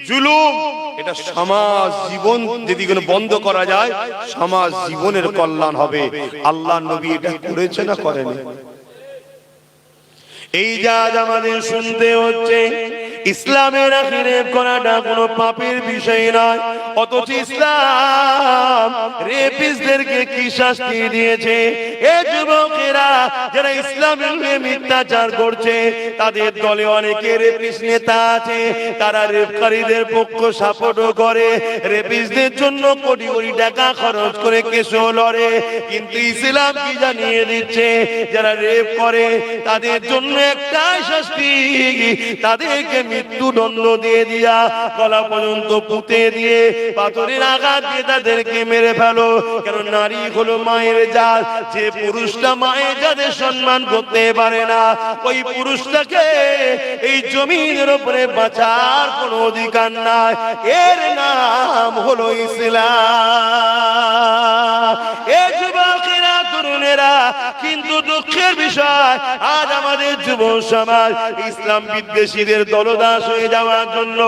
জুলুম, এটা সমাজ জীবন যদি বন্ধ করা যায়, সমাজ জীবনের কল্যাণ হবে। আল্লাহ নবী এটা করেছে না করেনি? এই যে আজ আমাদের শুনতে হচ্ছে ইসলামের আখিরে করাটা কোনো পাপের বিষয় নয়, অথচ ইসলাম রেপিস্টদেরকে কি শাস্তি দিয়েছে এ যুবকেরা যারা ইসলামের নিয়ে মিথ্যাচার করছে, তাদের দলে অনেকে রেপিস্ট নেতা আছে, তারা রেপকারীদের পক্ষ সাপোর্টও করে, রেপিস্টদের জন্য কোটি কোটি টাকা খরচ করে কেসও লড়ে। কিন্তু ইসলাম কি জানিয়ে দিচ্ছে, যারা রেপ করে তাদের জন্য একটাই শাস্তি, তাদেরকে মৃত্যুদণ্ড দিয়ে দিয়া গলা পর্যন্ত পুঁতে দিয়ে পাথরের আঘাত দিয়ে তাদেরকে মেরে ফেলো। কেন নারী হলো মায়ের জাত, যে পুরুষটা মায়ের জাতের সম্মান করতে পারে না, ওই পুরুষটাকে এই জমিনের উপরে বাঁচার কোনো অধিকার নাই। এর নাম হলো ইসলাম। এ যুবকেরা, তরুণেরা, কিন্তু দুঃখের বিষয় আজ আমাদের যুব সমাজ ইসলাম বিদ্বেষীদের দলদাস হয়ে যাওয়ার জন্য,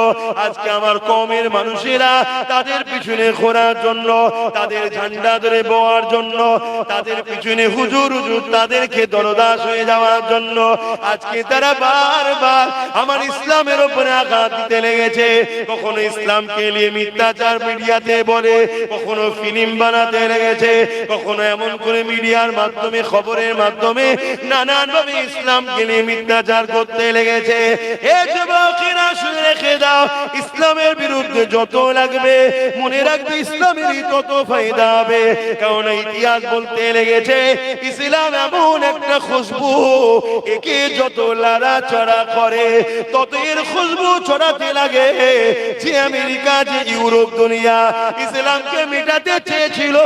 আজকে আমার কওমের মানুষেরা তাদের পিছনে ঘোরার জন্য, তাদের ঝান্ডা ধরে বওয়ার জন্য, তাদের পিছনে হুজুর হুজুর তাদেরকে দলদাস হয়ে যাওয়ার জন্য আজকে তারা বারবার আমার ইসলামের উপরে আঘাত দিতে লেগেছে। কখনো ইসলামকে নিয়ে মিথ্যাচার মিডিয়াতে বলে, কখনো ফিল্ম বানাতে লেগেছে, কখনো এমন করে মিডিয়ার মাধ্যমে, খবরের মাধ্যমে নানান ভাবে ইসলামকে নিয়ে মিথ্যাচার করতে লেগেছে। এ যুবকেরা শুনে রেখে দাও, ইসলামের বিরুদ্ধে যত লাগবে মনে রাখবে ইসলামেরই তত ফায়দা হবে। কারণ ইতিহাস বলতে লেগেছে ইসলাম এমন একটা খুশবু, একে যত লড়াচড়া করে তত এর খুশবু ছড়াতে লাগে। যে আমেরিকা, যে ইউরোপ দুনিয়া ইসলামকে মেটাতে চেয়েছিল,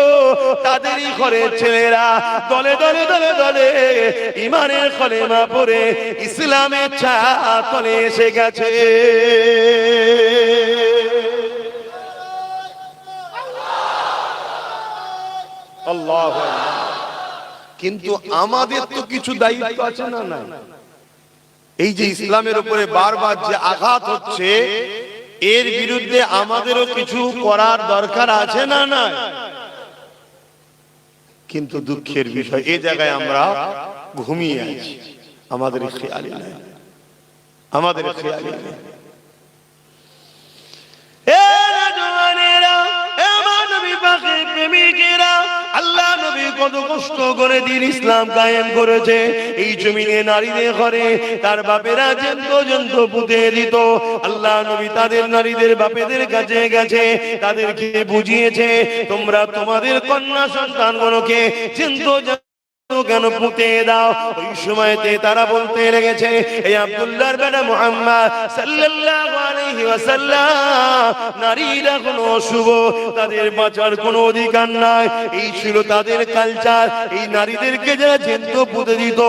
তাদেরই ঘরের ছেলেরা দলে দলে দলে দলে ইমানের কলেমা পড়ে ইসলামের ছায়াতলে এসে গেছে। আল্লাহু আকবার। কিন্তু আমাদের তো কিছু দায়িত্ব আছে না? না, এই যে ইসলামের উপরে বারবার যে আঘাত হচ্ছে, এর বিরুদ্ধে আমাদেরও কিছু করার দরকার আছে না? না। কিন্তু দুঃখের বিষয় এই জায়গায় আমরা ঘুমিয়ে আছি, আমাদের খেয়ালই নাই, আমাদের খেয়ালই নাই। আল্লাহ নবী কত কষ্ট করে দিন ইসলাম কায়েম করেছে। এই জমিনে নারীদের ঘরে তার বাপেরা জন্ত পুঁতে দিত। আল্লাহ নবী তাদের নারীদের বাপেদের কাছে গেছে, তাদেরকে বুঝিয়েছে, তোমরা তোমাদের কন্যা সন্তানগুলোকে জন্ত কেন পুঁতে দাও। ওই সময়তে তারা বলতে লেগেছে, এই আব্দুল্লাহর বেটা মুহাম্মদ সাল্লাল্লাহু আলাইহি ওয়াসাল্লাম, নারীরা কোনো অশুভ, তাদের বাঁচার কোনো অধিকার নাই। এই ছিল তাদের কালচার। এই নারীদেরকে যারা জেন্ত পুঁতে দিত,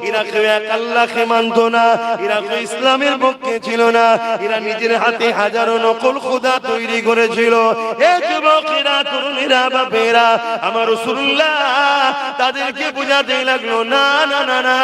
এরা কেউ এক আল্লাহকে মানত না, এরা কেউ ইসলামের পক্ষে ছিল না, এরা নিজের হাতে হাজারো নকল খোদা তৈরি করেছিল। এ যুবকেরা, তরুণীরা, বাপেরা, আমার রাসূলুল্লাহ তাদেরকে বুঝাতে লাগলো, না না না না,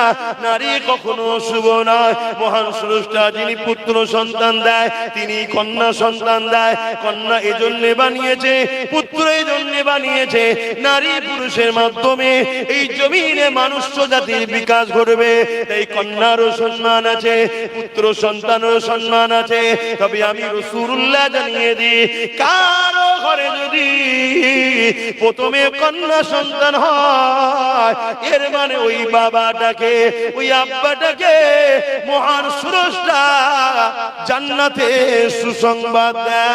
নারী কখনো অশুভ নয়। মহান স্রষ্টা যিনি পুত্র সন্তান দেয়, তিনি কন্যা সন্তান দেয়। কন্যা এজন্য বানিয়েছে, পুত্র এজন্য বানিয়েছে, নারী পুরুষের মাধ্যমে এই জমিনে মানুষ জাতির বিকাশ ঘটবে। তাই কন্যারও সম্মান আছে, পুত্র সন্তানেরও সম্মান আছে। তবে আমি রাসূলুল্লাহ জানিয়ে দিই, কারো ঘরে যদি প্রথমে কন্যা সন্তান হয়, এর মানে ওই বাবাটাকে, ওই আব্বাটাকে মহান স্রষ্টা জান্নাতে সুসংবাদ দেয়।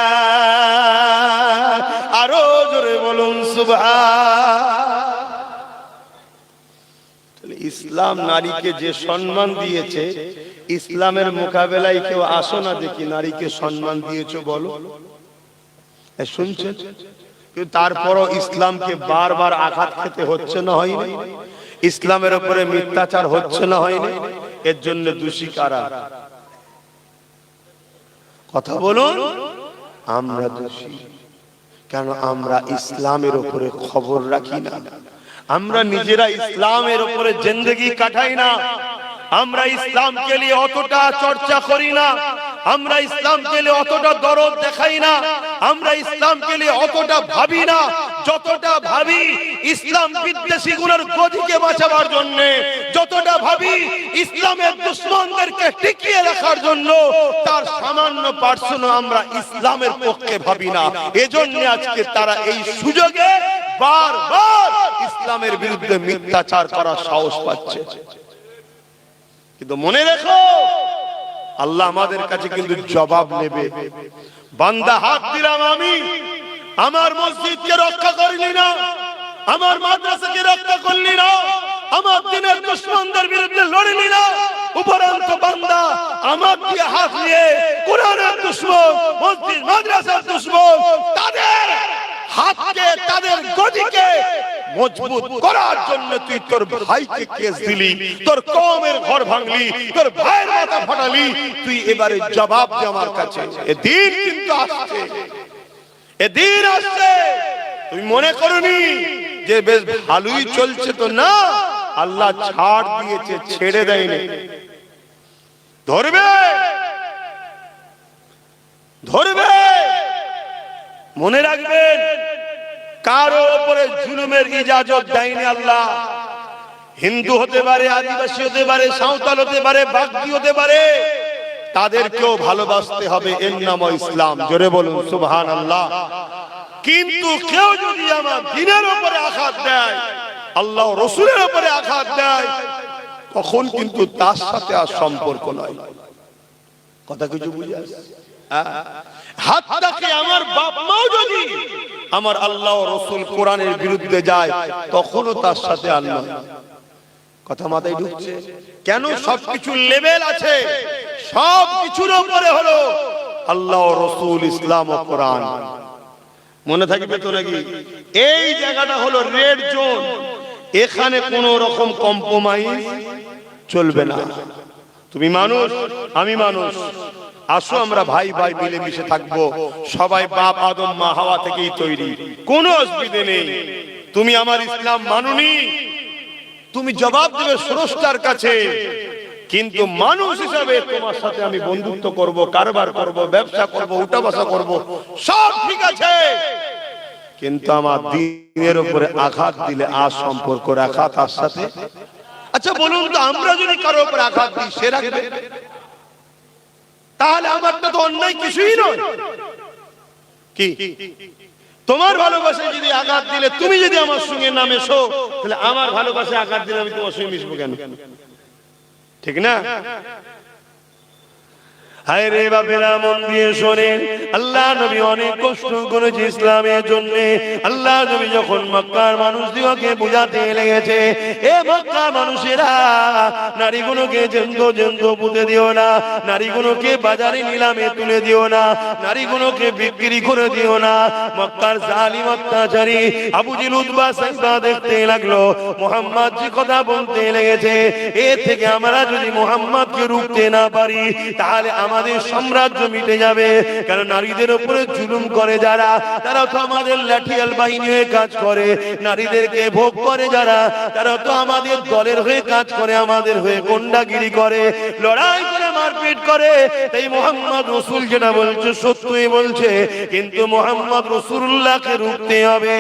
আরো জোরে বলুন সুবহান। ইসলাম নারীকে যে সম্মান দিয়েছে, ইসলামের মোকাবেলায় কেউ আসো না দেখি নারীকে সম্মান দিয়েছো বলো। শুনছেন? কিন্তু তারপরও ইসলামকে বারবার আঘাত খেতে হচ্ছে না, হয়নি? ইসলামের উপরে মিথ্যাচার হচ্ছে না, হয়নি? এর জন্য দোষী কারা? কথা বলুন। আমরা দোষী। কেন? আমরা ইসলামের উপরে খবর রাখি না, আমরা নিজেরা ইসলামের উপরে জিন্দেগি কাটাই না, আমরা ইসলামকে নিয়ে অতটা চর্চা করি না, আমরা ইসলামকে নিয়ে অতটা দরদ দেখাই না, আমরা ইসলামকে নিয়ে অতটা ভাবি না। যতটা ভাবি ইসলাম বিদ্বেষী গুলোর গদিকে বাঁচাবার জন্য, যতটা ভাবি ইসলামের দুশমনদেরকে টিকিয়ে রাখার জন্য, তার সামান্য পার্সেন্ট আমরা ইসলামের পক্ষে ভাবি না। এজন্য আজকে তারা এই সুযোগে বারবার ইসলামের বিরুদ্ধে মিথ্যাচার করার সাহস পাচ্ছে। কিন্তু মনে রেখো, আল্লাহ আমাদের কাছে কিন্তু জবাব নেবে। বান্দা হাত দিলাম আমি, আমার মসজিদকে রক্ষা করলি না, আমার মাদ্রাসাকে রক্ষা করলি না, আমার দিনের দুশমনদের বিরুদ্ধে লড়লি না, উপরন্ত বান্দা আমার দিয়ে হাত নিয়ে কোরআনের দুশমন, মসজিদ মাদ্রাসার দুশমন, তাদের হাতকে, তাদের গদিকে মজবুত করার জন্য তুই তোর ভাইকে কেস দিলি, তোর কওমের ঘর ভাঙলি, তোর ভাইয়ের মাথা ফাটালি, তুই এবারে জবাব দে আমার কাছে। এদিন কিন্তু আসছে, এদিন আসছে। তুই মনে করনি যে বেশ ভালোই চলছে, তো না, আল্লাহ ছাড় দিয়েছে, ছেড়ে দেয়নি। ধরবে, ধরবে। মনে রাখবেন, কারো উপরে জুলুমের ইজাজত দেয়নি আল্লাহ। হিন্দু হতে পারে, আদিবাসী হতে পারে, সাঁওতাল হতে পারে, বাগদি হতে পারে, তাদেরকেও ভালোবাসতে হবে, এর নাম ইসলাম। জোরে বলুন সুবহানাল্লাহ। কিন্তু কেউ যদি আমার দ্বীনের উপরে আঘাত দেয়, আল্লাহ রাসূলের উপরে আঘাত দেয়, তখন কিন্তু তার সাথে আর সম্পর্ক নয়। কথা কিছু বুঝে আসছে? হাতটাকে আমার বাপ মাও যদি আমার আল্লাহ ও রাসূল কোরআনের বিরুদ্ধে যায়, তখনও তার সাথে আল্লাহ। কথা মাথায় ঢুকছে? কেন? সবকিছু লেভেল আছে, সবকিছুর উপরে হলো আল্লাহ ও রাসূল, ইসলাম ও কোরআন। মনে থাকবে তো নাকি? এই জায়গাটা হলো রেড জোন, এখানে কোন রকম কম্প্রোমাইজ চলবে না। তুমি মানুষ, আমি মানুষ, আসো আমরা ভাই ভাই মিলেমিশে থাকবো। সবাই বাপ আদম মা হাওয়া থেকেই তৈরি, কোনো অসুবিধা নেই। তুমি আমার ইসলাম মানুনি, তুমি জবাব দেবে স্রষ্টার কাছে। কিন্তু মানুষ হিসাবে তোমার সাথে আমি বন্ধুত্ব করব, কারবার করব, ব্যবসা করব, উঠা বসা করব, সব ঠিক আছে। কিন্তু আমার দ্বীনের উপরে আঘাত দিলে আর সম্পর্ক রাখা তার সাথে। আচ্ছা বলুন তো, আমরা যদি কারো উপরে আঘাত দিই, সে রাখবে? তাহলে আমারটা তো অন্যায় কিছুই নয়। কি তোমার ভালোবাসায় যদি আঘাত দিলে, তুমি যদি আমার সঙ্গে না মেশো, তাহলে আমার ভালোবাসায় আঘাত দিলে আমি তোমার সঙ্গে মিশবো কেন? ঠিক না? হায় রে বাপেরা, মন দিয়ে শোনেন, আল্লাহ নবী অনেক কষ্ট করেছে ইসলামের জন্য। আল্লাহ নবী যখন মক্কার মানুষদিগকে বুঝাতে লেগেছে, এ মক্কার মানুষেরা, নারীগুলোকে জেন্দ জেন্দ পুঁতে দিও না, নারীগুলোকে বাজারে নিলামে তুলে দিও না, নারীগুলোকে বিক্রি করে দিও না। মক্কার জালিম অত্যাচারী আবু জেহেল, উতবা, সাইবা দেখতে লাগলো মুহাম্মদ যে কথা বলতে লেগেছে, এর থেকে আমরা যদি মুহাম্মদকে রুখতে না পারি, তাহলে আমাদের সাম্রাজ্য মিটে যাবে। কারণ নারীদের উপরে জুলুম করে যারা, তারা তো আমাদের লাঠিয়াল বাহিনী হয়ে কাজ করে। নারীদেরকে ভোগ করে যারা, তারা তো আমাদের দলের হয়ে কাজ করে, আমাদের হয়ে গুন্ডাগিরি করে, লড়াই করে, মারপিট করে। তাই মুহাম্মদ রাসূল যেটা বলছে সত্যই বলছে, কিন্তু মুহাম্মদ রাসূলুল্লাহকে রুখতে হবে।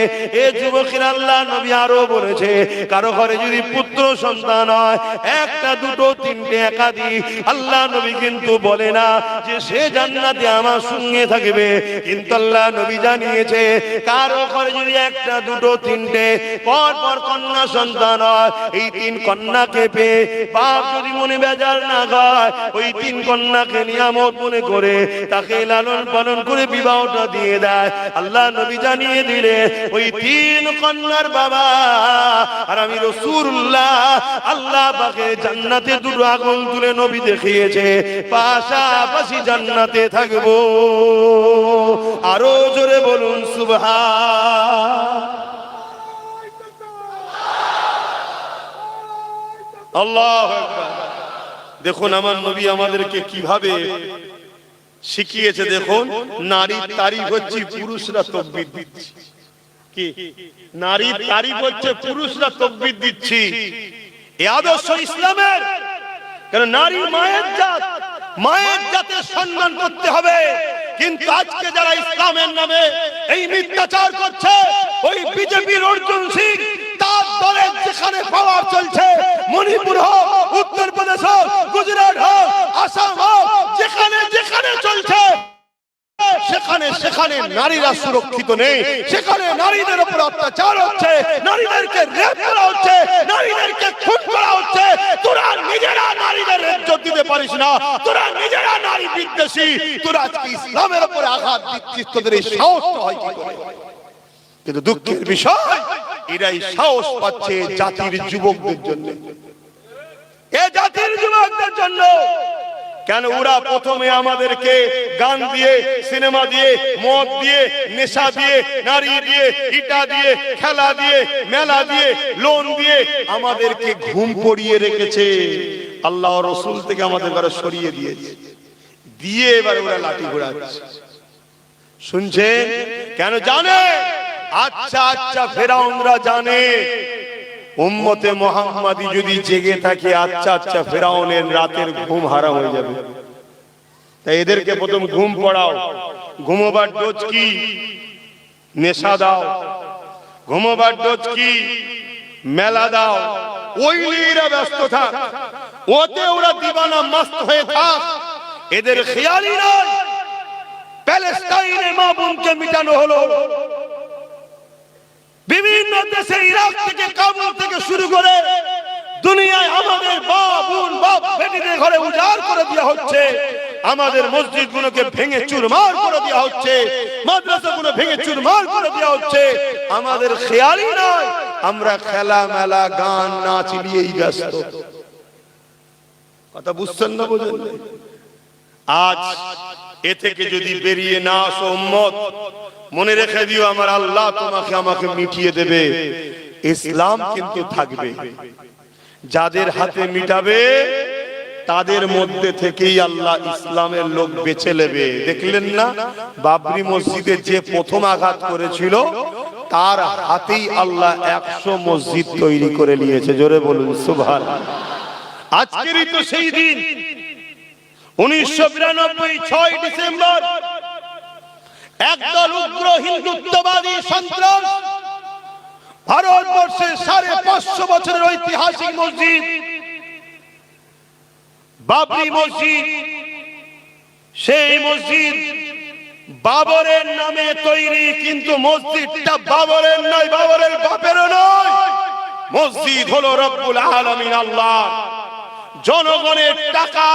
এ যুবকেরা, আল্লাহ নবী আরো বলেছে, কারো ঘরে যদি পুত্র সন্তান হয়, একটা, দুটো, তিনটে, একাধিক, আল্লাহ নবী কিন্তু বলে না যে সে জান্নাতে আমার সঙ্গে থাকবে। কিন্তু আল্লাহ নবী জানিয়েছে, কারো ঘরে যদি একটা, দুটো, তিনটে পর পর কন্যা সন্তান হয়, এই তিন কন্যাকে পেয়ে বাপ যদি মনে বেজার না হয়, ওই তিন কন্যাকে নিয়ামত মনে করে তাকে লালন পালন করে বিবাহটা দিয়ে দেয়। আল্লাহ নবী জানিয়ে দিলে, ওই তিন কন্যার বাবা আর আমি রাসূলুল্লাহ, আল্লাহ পাকে জান্নাতে দুটো আগুন তুলে নবী দেখিয়েছে, পাশাপাশি জান্নাতে থাকবো। আরো জোরে বলুন সুবহান আল্লাহু আকবার। দেখুন আমার নবী আমাদেরকে কিভাবে শিখিয়েছে। দেখুন, নারীর তারিফ হচ্ছে পুরুষরা তাকবীর দিচ্ছে। কি নারীর তারিফ হচ্ছে পুরুষরা তাকবীর দিচ্ছি। এই আদর্শ ইসলামের। কারণ নারী মায়ের জাত, মায়ের জাতের সম্মান করতে হবে। কিন্তু আজকে যারা ইসলামের নামে এই মিথ্যাচার করছে, ওই বিজেপির অর্জুন সিং, তার দলের যেখানে পাওয়ার চলছে, মণিপুর হোক, উত্তরপ্রদেশ হোক, গুজরাট হোক, আসাম হোক, যেখানে যেখানে চলছে, সেখানে সেখানে যেখানে নারীরা সুরক্ষিত নেই, সেখানে নারীদের উপর অত্যাচার হচ্ছে, নারীদেরকে রেপ করা হচ্ছে, নারীদেরকে খুন করা হচ্ছে, তোরা নিজেরা নারীদের ইজ্জত দিতে পারিস না, তোরা নিজেরা নারী বিদ্বেষী, তোরা আজকে ইসলামের উপরে আঘাত দিচ্ছিস, তোদের এই সাহসটা হয় কি করে? কিন্তু দুঃখের বিষয়, এরাই সাহস পাচ্ছে জাতির যুবকদের জন্য, এ জাতির যুবকদের জন্য। কেন ওরা প্রথমে আমাদেরকে গান দিয়ে, সিনেমা দিয়ে, মদ দিয়ে, নেশা দিয়ে, নারী দিয়ে, ইটা দিয়ে, খেলা দিয়ে, মেলা দিয়ে, লোন দিয়ে আমাদেরকে ঘুম পড়িয়ে রেখেছে, আল্লাহ রসুল থেকে আমাদের ঘরে সরিয়ে দিয়েছে, দিয়ে এবারে ওরা লাঠি ঘোরাচ্ছে। শুনছেন? কেন জানে? আচ্ছা আচ্ছা ফেরাউনরা জানে উম্মতে মুহাম্মাদি যদি জেগে থাকে, আচ্ছা আচ্ছা ফেরাউনের রাতের ঘুম হারাম হয়ে যাবে। তাই এদেরকে প্রথম ঘুম পড়াও। ঘুমোবার ডোজ কি? নেশা দাও। ঘুমোবার ডোজ কি? মেলা দাও। ওই নিয়ে এরা ব্যস্ত থাক, ওতে ওরা দিবানা মস্ত হয়ে থাক। এদের খেয়ালই নয় প্যালেস্টাইনে মা বোনকে মিটানো হলো, বিভিন্ন দেশে, ইরাক থেকে, কাবুল থেকে শুরু করে দুনিয়ায় আমাদের বাপ বোন, বাপ বেটিদের ঘরে উজাড় করে দেওয়া হচ্ছে, আমাদের মসজিদগুলোকে ভেঙে চুরমার করে দেওয়া হচ্ছে, মাদ্রাসাগুলো ভেঙে চুরমার করে দেওয়া হচ্ছে। আমাদের খেয়ালই নয়, আমরা খেলা মেলা গান নাচ নিয়েই ব্যস্ত। কথা বুঝছেন না? বোঝেন? আজ এ থেকে যদি বেরিয়ে না আসো উম্মত, মনে রেখে দিও আমার আল্লাহ তোমাকে আমাকে মিটিয়ে দেবে, ইসলাম কিন্তু থাকবে। যাদের হাতে মিটাবে তাদের মধ্যে থেকেই আল্লাহ ইসলামের লোক বেছে নেবে। দেখলেন না বাবরি মসজিদে যে প্রথম আঘাত করেছিল, তার হাতেই আল্লাহ 100 মসজিদ তৈরি করে নিয়েছে। জোরে বলুন সুবহানাল্লাহ। আজকেরই তো সেই দিন, 1992 6 ডিসেম্বর একদল উগ্র হিন্দুত্ববাদী সন্ত্রাস ভারতবর্ষের 550 বছরের ঐতিহাসিক মসজিদ বাবরি মসজিদ, সেই মসজিদ বাবরের নামে তৈরি, কিন্তু মসজিদটা বাবরের নয়, বাবরের বাপেরও নয়। মসজিদ হলো রব্বুল আলামিন আল্লাহ। জনগণের টাকা,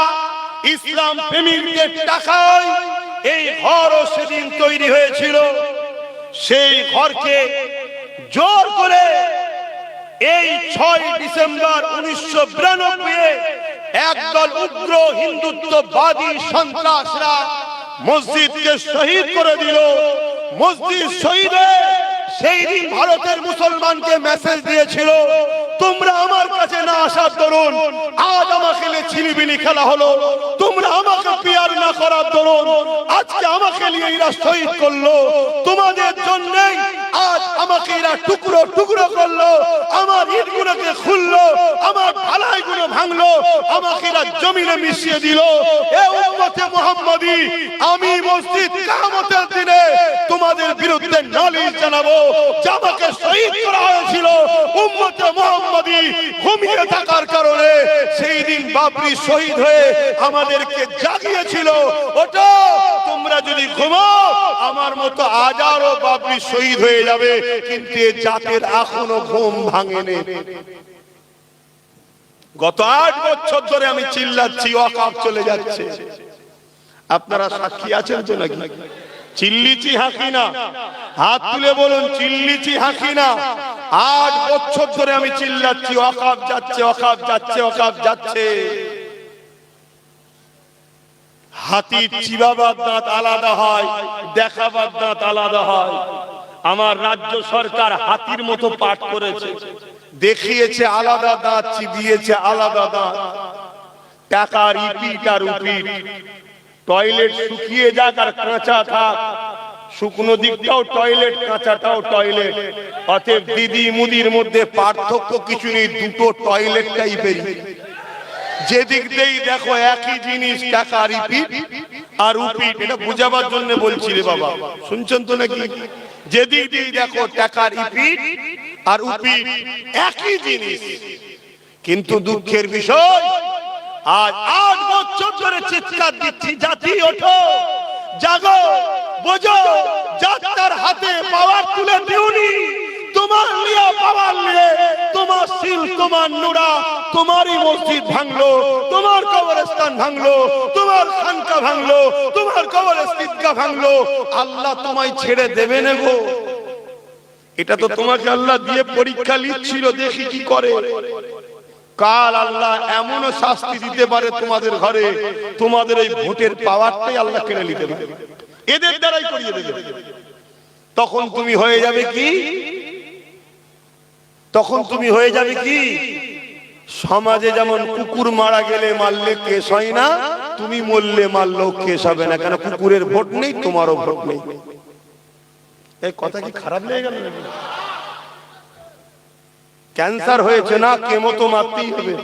ইসলাম প্রেমীদের টাকায় এই ঘরও সেদিন তৈরি হয়েছিল। সেই ঘরকে জোর করে এই 6 ডিসেম্বর 1992 একদল উগ্র হিন্দুত্ববাদী সন্ত্রাসরা মসজিদকে শহীদ করে দিল। মসজিদ শহীদ সেই দিন ভারতের মুসলমানকে মেসেজ দিয়েছিল, তোমরা আমার কাছে না আসার দরুন আজ আমাকে ছিনিবিনি খেলা হলো, তোমরা আমাকে পিয়ার না করার দরুন আজকে আমাকে নিয়ে এরা শহীদ করলো, তোমাদের জন্যই আজ আমাকে এরা টুকরো টুকরো করলো, আমার ইটগুলোকে খুললো, আমার ঢালাইগুলো ভাঙলো, আমাকে এরা জমিনে মিশিয়ে দিল। এ উম্মতে মুহাম্মাদি, আমি মসজিদ কিয়ামতের দিনে তোমাদের বিরুদ্ধে নালিশ জানাবো যে আমাকে শহীদ করা হয়েছিল। উম্মতে মুহাম্মাদি ঘুমিয়ে থাকার কারণে সেই দিন বাবরি শহীদ হয়ে আমাদেরকে জাগিয়েছিল। ওটা তোমরা যদি ঘুমাও, আমার মতো হাজারো বাবরি শহীদ হয়ে যাবে, কিন্তু এ জাতের এখনো ঘুম ভাঙেনি। গত 8 বছর ধরে আমি চিল্লাচ্ছি ওয়াকফ চলে যাচ্ছে, আপনারা সাক্ষী আছেন তো নাকি? চিল্লিছি হাঁকি না, হাত তুলে বলুন চিল্লিছি হাঁকি না। 8 বছর ধরে আমি চিল্লাচ্ছি ওয়াকফ যাচ্ছে, ওয়াকফ যাচ্ছে, ওয়াকফ যাচ্ছে। হাতির চিবাবার দাঁত আলাদা হয়, দেখাবার দাঁত আলাদা হয়। আমার রাজ্য সরকার হাতির মতো পাঠ করেছে, দেখিয়েছে আলাদা দাঁত, চিবিয়েছে আলাদা দাঁত। টাকার ইপিট আর উপিট, টয়লেট শুকিয়ে যাক আর কাঁচা থাক, শুকনো দিকটাও টয়লেট, কাঁচাটাও টয়লেট। অতএব দিদি মুদির মধ্যে পার্থক্য কিছু নেই, দুটো টয়লেট টাইপের। যেদিক দিয়েই দেখো একই জিনিস, টাকা রিপিট আর উপিট। এটা বুঝাবার জন্য বলছি রে বাবা, শুনছেন তো নাকি? যেদিক দিয়েই দেখো টাকা রিপিট আর উপিট, একই জিনিস। কিন্তু দুঃখের বিষয়, আজ 8 বছর ধরে চিৎকার দিচ্ছি, জাতি ওঠো, জাগো, বোঝো যাত্রার হাতে পাওয়ার তুলে দিওনি, তোমার লিয়া পাওয়ার নিয়ে তোমার সিল, তোমার নুরা, তোমারই মসজিদ ভাঙলো, তোমার কবরস্থান ভাঙলো, তোমার খানকা ভাঙলো, তোমার কবরস্থান ভাঙলো, আল্লাহ তোমায় ছেড়ে দেবে না গো। এটা তো তোমাকে আল্লাহ দিয়ে পরীক্ষা নিচ্ছিল, দেখি কি করে। কাল আল্লাহ এমনও শাস্তি দিতে পারে তোমাদের ঘরে, তোমাদের এই ভোটের পাওয়ারটাই আল্লাহ কেড়ে নিতে পারে, এদের দ্বারাই করিয়ে দেবে। তখন তুমি হয়ে যাবে কি? তখন তুমি হয়ে যাবে কি? সমাজে যেমন কুকুর মারা গেলে মারলে কেস হয় না, তুমি মরলে মারলেও কেস হবে না, কেন কুকুরের ভোট নেই, তোমারও ভোট নেই। এই কথা কি খারাপ লেগে গেল? ক্যান্সার হয়েছে না, কেমো তো মারতেই হবে,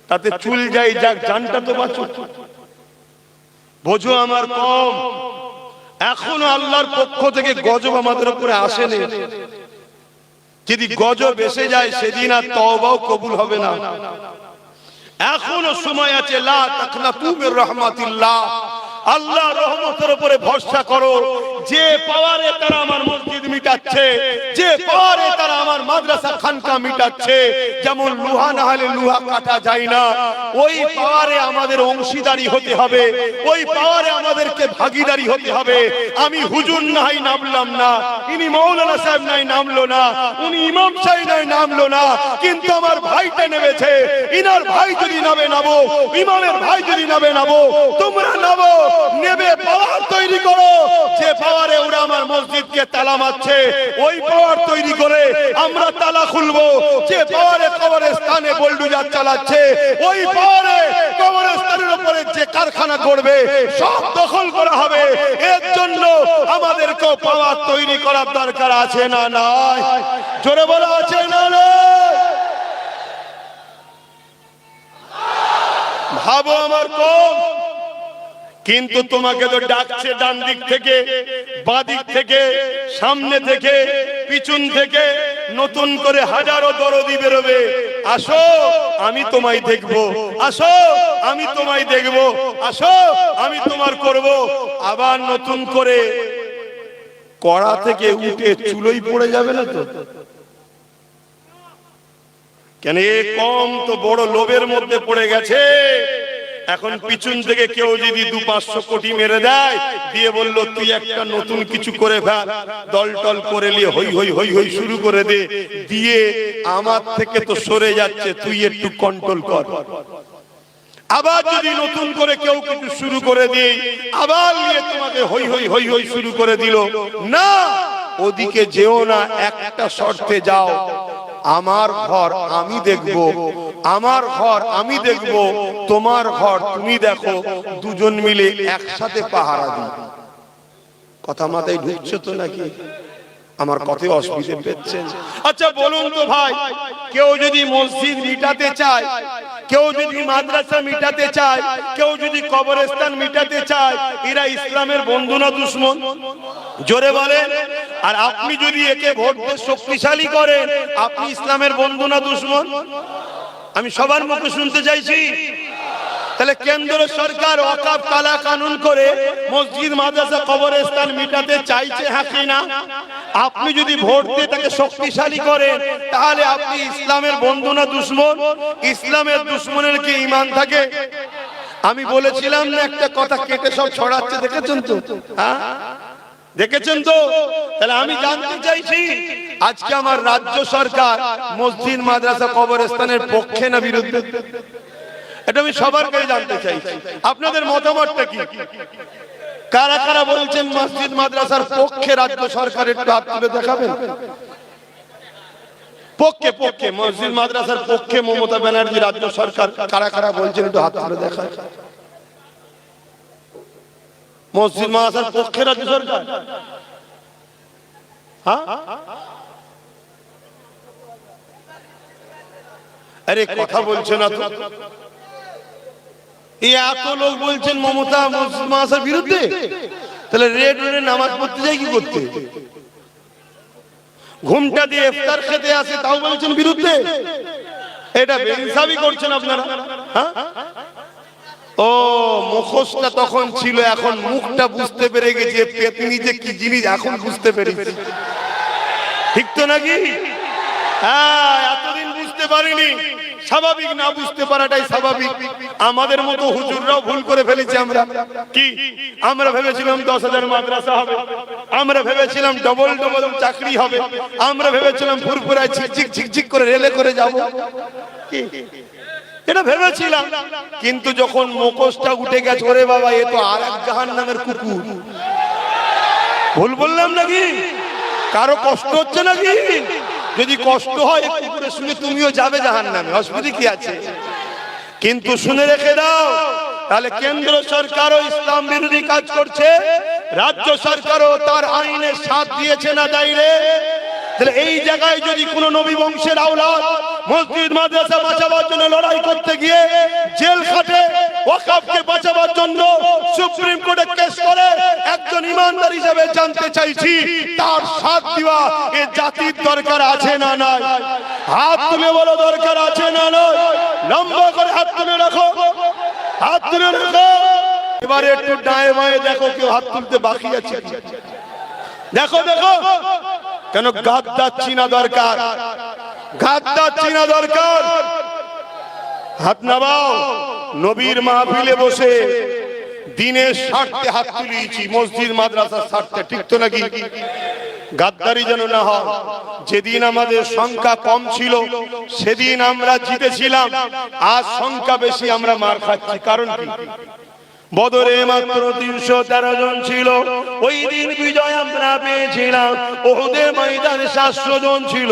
তাতে চুল যাই যাক, জানটা তো বাঁচো। বোঝো আমার কম, এখনো আল্লাহর পক্ষ থেকে গজব আমাদের উপরে আসেনি। যদি গজব এসে যায় সেদিন আর তওবাও কবুল হবে না। এখনো সময় আছে, লা তাকনাতু মির রাহমাতিল্লাহ, আল্লাহর রহমতের উপরে ভরসা করো। যে পাওয়ারে তারা আমার মসজিদ মিটাচ্ছে, যে পাওয়ারে তারা আমার মাদ্রাসা খানকা মিটাচ্ছে, যেমন লোহা না হলে লোহা কাটা যায় না, ওই পাওয়ারে আমাদের অংশীদারি হতে হবে, ওই পাওয়ারে আমাদেরকে ভাগীদারি হতে হবে। আমি হুজুর নাই নামলাম না, ইনি মাওলানা সাহেব নাই নামলো না, উনি ইমাম সাহেব নাই নামলো না, কিন্তু আমার ভাইটা নেমেছে। ইনার ভাই যদি নামে নামো, ইমামের ভাই যদি নামে নামো, তোমরা নামো, নেবে পাওয়ার তৈরি করো। যে পাওয়ারে ওরা আমার মসজিদকে তালা মারছে, ওই পাওয়ার তৈরি করে আমরা তালা খুলবো। যে পাওয়ারে কবরস্থানে বুলডোজার চালাচ্ছে, ওই পাওয়ারে কবরস্থানের উপরে যে কারখানা করবে সব দখল করা হবে। এর জন্য আমাদেরকে পাওয়ার তৈরি করার দরকার আছে না নাই? জোরে বলা আছে না নাই? ভাবো আমার কম, কিন্তু তোমাকে তো ডাকছে ডান দিক থেকে, বাঁ দিক থেকে, সামনে থেকে, পিছন থেকে, নতুন করে হাজারো দরদি বেরোবে। আসো আমি তোমায় দেখবো, আসো আমি তোমায় দেখবো, আসো আমি তোমার করব। আবার নতুন করে কড়া থেকে উঠে চুলোই পড়ে যাবে না তো? কেন এ কম তো বড় লোভের মধ্যে পড়ে গেছে। এখন পিছন থেকে কেউ যদি 200-500 কোটি মেরে দেয়, দিয়ে বললো তুই একটা নতুন কিছু করে ফেল, দল টল করে নিয়ে হই হই হই হই শুরু করে দে, দিয়ে আমার থেকে তো সরে যাচ্ছে, তুই একটু কন্ট্রোল কর। আবার যদি নতুন করে কেউ কিছু শুরু করে দেয়, আবার নিয়ে তোমাকে হই হই হই হই শুরু করে দিল। না, ওদিকে যেও না, একটা শর্তে যাও, আমার ঘর আমি দেখব, আমার ঘর আমি দেখব, তোমার ঘর তুমি দেখো, দুজন মিলে একসাথে পাহারা দিই। কথা মাথায় ঢুকছে তো নাকি? আমার কথায় অসুবিধে পেয়েছেন? আচ্ছা বলুন তো ভাই, কেউ যদি মসজিদ মিটাতে চায়, কেউ যদি মাদ্রাসা মিটাতে চায়, কেউ যদি কবরস্থান মিটাতে চায়, এরা ইসলামের বন্ধু না দুশমন? জোরে বলেন। আর আপনি যদি একে ভোট দিয়ে শক্তিশালী করেন, আপনি ইসলামের বন্ধু না দুশমন? আমি সবার মুখে শুনতে চাইছি। তাহলে কেন্দ্র সরকার ওয়াকফ কালা কানুন করে মসজিদ মাদ্রাসা কবরস্থান মিটাতে চাইছে, হ্যাঁ কি না? আপনি যদি ভোট দিয়ে তাকে শক্তিশালী করেন, তাহলে আপনি ইসলামের বন্ধু না দুশমন? ইসলামের দুশমনের কি ঈমান থাকে? আমি বলেছিলাম না একটা কথা কেটে সব ছড়াচ্ছে, দেখেছেন তো? হ্যাঁ দেখেছেন তো? তাহলে আমি জানতে চাইছি, আজকে আমার রাজ্য সরকার মসজিদ মাদ্রাসা কবরস্থানের পক্ষে না বিরুদ্ধে? এটা আমি সবার কাছে জানতে চাইছি, আপনাদের মতামতটা কি? কারা কারা বলছেন মসজিদ মাদ্রাসার পক্ষে রাজ্য সরকার? একটু হাত তুলে দেখাবেন। পক্ষে, পক্ষে, মসজিদ মাদ্রাসার পক্ষে মমতা ব্যানার্জি রাজ্য সরকার কারা কারা বলছেন একটু হাত তুলে দেখান। মসজিদ মাদ্রাসার পক্ষে রাজ্য সরকার? হ্যাঁ, আরে কথা বলছে না তো? এই এত লোক বলছেন মমতা মসজিদ মাদ্রাসার বিরুদ্ধে, তাহলে রেড রোডে নামাজ পড়তে যাই কি করতে? ঘুমটা দিয়ে ইফতার খেতে আসে, তাও বলছেন বিরুদ্ধে। এটা বেইনসাফি করছেন আপনারা। হ্যাঁ, ও মুখোশটা তখন ছিল, এখন মুখটা বুঝতে পেরে গেছে পেতনি যে কি জিনিস এখন বুঝতে পেরেছি। ঠিক তো নাকি? হ্যাঁ, এতদিন বুঝতে পারিনি। স্বাভাবিক, না বুঝতে পারাটাই স্বাভাবিক। আমাদের মতো হুজুররাও ভুল করে ফেলেছি। আমরা কি আমরা ভেবেছিলাম 10,000 মাদ্রাসা হবে, আমরা ভেবেছিলাম ডবল ডবল চাকরি হবে, আমরা ভেবেছিলাম ফুরফুরায় ঝিকঝিক ঝিকঝিক করে রেলে করে যাব, এটা ভেবেছিলাম। কিন্তু যখন মুখোশটা উঠে গেছে, ওরে বাবা, এ তো আর এক জাহান্নামের কুকুর। ভুল বললাম নাকি? কারো কষ্ট হচ্ছে নাকি? যদি কষ্ট হয় কুকুরের শুনে তুমিও যাবে জাহান্নামে, অসুবিধা কি আছে? কিন্তু শুনে রেখে দাও, তাহলে কেন্দ্র সরকারও ইসলাম বিরোধী কাজ করছে, রাজ্য সরকারও তার আইনের সাথ দিয়েছে না দাইরে। তাহলে এই জায়গায় যদি কোন নবী বংশের আওলাদ মসজিদ মাদ্রাসা বাঁচাবার জন্য লড়াই করতে গিয়ে জেল খাটে, ওয়াকফকে বাঁচাবার জন্য সুপ্রিম কোর্টে কেস করে, একজন ইমানদার হিসেবে জানতে চাইছি তার সাথ দেওয়া এ জাতির দরকার আছে না নাই? হাত তুলে বলো, দরকার আছে না নয়? লম্বা করে হাত তুলে রাখো, হাত তুলে রাখো। এবারে একটু ডায়ে বায়ে দেখো কেউ হাত তুলতে বাকি আছে। দেখো দেখো, কেন গাদ্দার চিনা দরকার, গাদ্দার চিনা দরকার। হাত নামাও। নবীর মাহফিলে বসে দিনের স্বার্থে হাত তুলিয়েছি, মসজিদ মাদ্রাসার স্বার্থে। ঠিক তো নাকি? গাদ্দারি যেন না হয়। যেদিন আমাদের সংখ্যা কম ছিল সেদিন আমরা জিতেছিলাম, আজ সংখ্যা বেশি আমরা মার খাচ্ছি। কারণ কি? বদরে মাত্র 313 জন ছিল, ওই দিন বিজয় আমরা পেয়েছিলাম। ওহুদের ময়দানে 700 জন ছিল,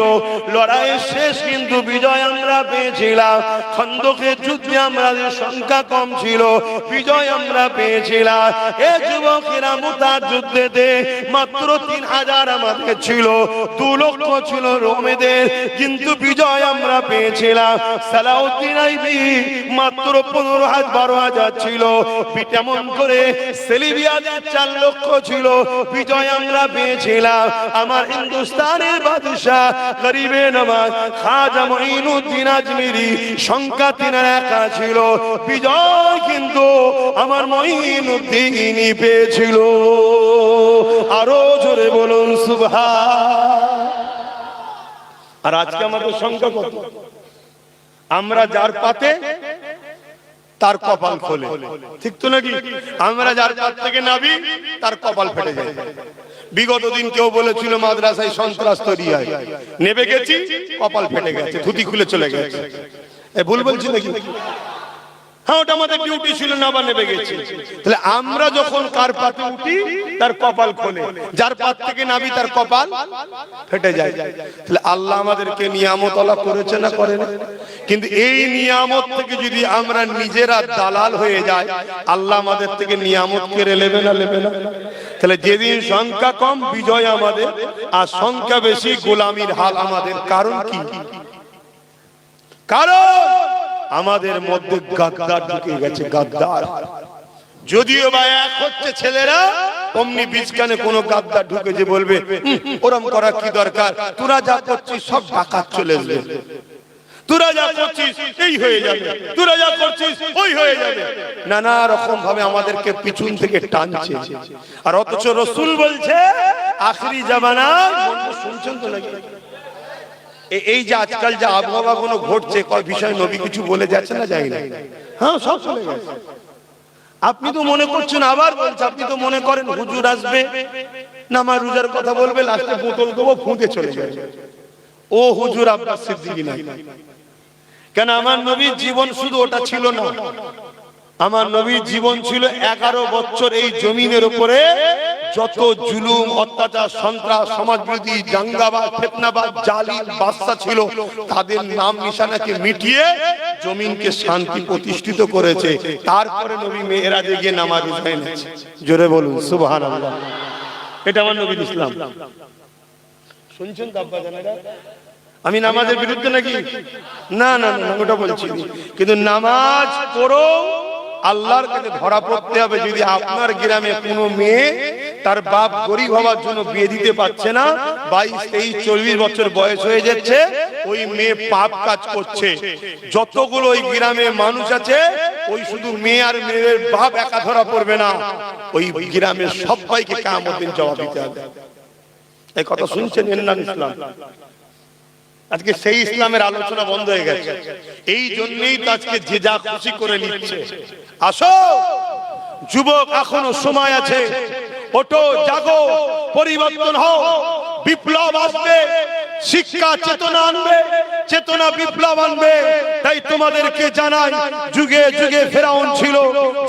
লড়াইয়ের শেষ কিন্তু বিজয় আমরা পেয়েছিলাম। খন্দকের যুদ্ধে আমাদের সংখ্যা কম ছিল, বিজয় আমরা পেয়েছিলাম। এ যুবকেরা মুতার যুদ্ধেতে মাত্র 3000 আমাদের ছিল, 2 লক্ষ ছিল রোমেদের, কিন্তু বিজয় আমরা পেয়েছিলাম। সালাউদ্দিন আইবি মাত্র 12,000 ছিল, তেমন করে সেলিবিয়াদের 4 লক্ষ ছিল, বিজয় আমরা পেয়েছিলাম। আমার হিন্দুস্তানের বাদশা গরিবে নওয়াজ খাজা মঈনুদ্দিন আজমিরি সংখ্যা 3 একা ছিল, বিজয় কিন্তু আমার মঈনুদ্দিনই পেয়েছিল। আরো জোরে বলুন সুবহান। আর আজকে আমাদের সংখ্যা কত? আমরা যার পাতে তার কপাল খোলে। ঠিক তো নাকি? আমরা যার পাত থেকে নাবি তার কপাল ফেটে যায়। বিগত দিন কেউ বলেছিল মাদ্রাসায় সন্ত্রাস তৈরি হয়, নেবে গেছি কপাল ফেটে গেছে, ধুতি খুলে চলে গেছে। এ ভুল বলছি নাকি? হ্যাঁ, ওটা আমাদের ডিউটি ছিল না, বা নেবে গেছি। তাহলে আমরা যখন কার পাতে উঠি তার কপাল খোলে, যার পাত থেকে নাবি তার কপাল ফেটে যায়। তাহলে আল্লাহ আমাদেরকে নিয়ামত আল্লাহ করেছে না করে না? কিন্তু এই নিয়ামত থেকে যদি আমরা নিজেরা দালাল হয়ে যাই, আল্লাহ আমাদের থেকে নিয়ামত কেড়ে নেবে না, নেবে না? তাহলে যেদিন সংখ্যা কম বিজয় আমাদের, আর সংখ্যা বেশি গোলামির হাল আমাদের। কারণ কি? কারণ আমাদের মধ্যে গাদ্দার ঢুকে গেছে, গাদ্দার। যদিও বা এক হচ্ছে ছেলেরা, অমনি বীজখানে কোনো গাদ্দার ঢুকে যে বলবে ওরম করা কি দরকার, তোরা যা করছিস সব ডাকাত চলে আসবে, তোরা যা করছিস এই হয়ে যাবে, তোরা যা করছিস ওই হয়ে যাবে। নানা রকম ভাবে আমাদেরকে পিছন থেকে টানছে। আর অথচ রাসূল বলছে আখিরি জামানায়, শুনছেন তো নাকি? এই যে আজকাল যে আবহাওয়া গুলো ঘটছে, কয় বিষয় নবী কিছু বলে যাচ্ছে না, যাই না? হ্যাঁ, সব চলে গেছে। আপনি তো মনে করছেন, আবার বলছে, আপনি তো মনে করেন হুজুর আসবে নামাজ রোজার কথা বলবে, লাস্টে বোতল দেবো ফুঁতে চলে যাবে। ও হুজুর আব্বাস সিদ্দিকী নাই। কেন? আমার নবীর জীবন শুধু ওটা ছিল না, আমার নবীর জীবন ছিল 11 বছর এই জমিনের উপরে যত জুলুম, অত্যাচার, সন্ত্রাস, সমাজবিরোধী, দাঙ্গাবাজ, ফিতনাবাজ, জালিম বাদশা ছিল, তাদের নাম নিশানাকে মিটিয়ে জমিনকে শান্তি প্রতিষ্ঠিত করেছে। তারপরে নবী মেরাজে গিয়ে নামাজ এনেছে। জোরে বলুন সুবহানাল্লাহ। এটা আমার নবীর ইসলাম। শুনছেন তো আব্বা জানেরা? আমি নামাজের বিরুদ্ধে নাকি? না না না, ওটা বলছি। কিন্তু নামাজ পড়ো, আল্লাহর কাছে ধরা পড়তে হবে। যদি আপনার গ্রামে কোনো মেয়ে তার বাপ গরিব হওয়ার জন্য বিয়ে দিতে পারছে না, 22, 23, 24 বছর বয়স হয়ে যাচ্ছে, ওই মেয়ে পাপ কাজ করছে। যতগুলো ওই গ্রামে মানুষ আছে, ওই শুধু মেয়ে আর মেয়ের বাপ একা ধরা পড়বে না, ওই গ্রামের সবাইকে কিয়ামত দিন জবাব দিতে হবে। এই কথা শুনছেন? এন্নান ইসলাম। আজকে সেই ইসলামের আলোচনা বন্ধ হয়ে গেছে। এই জন্যই তো আজকে যে যা খুশি করে নিচ্ছে। আসো যুবক, এখনো সময় আছে, ওঠো, জাগো, পরিবর্তন হও, বিপ্লব আসবে, শিক্ষা চেতনা আনবে, চেতনা বিপ্লব আনবে। তাই তোমাদেরকে জানাই, যুগে যুগে ফেরাউন ছিল,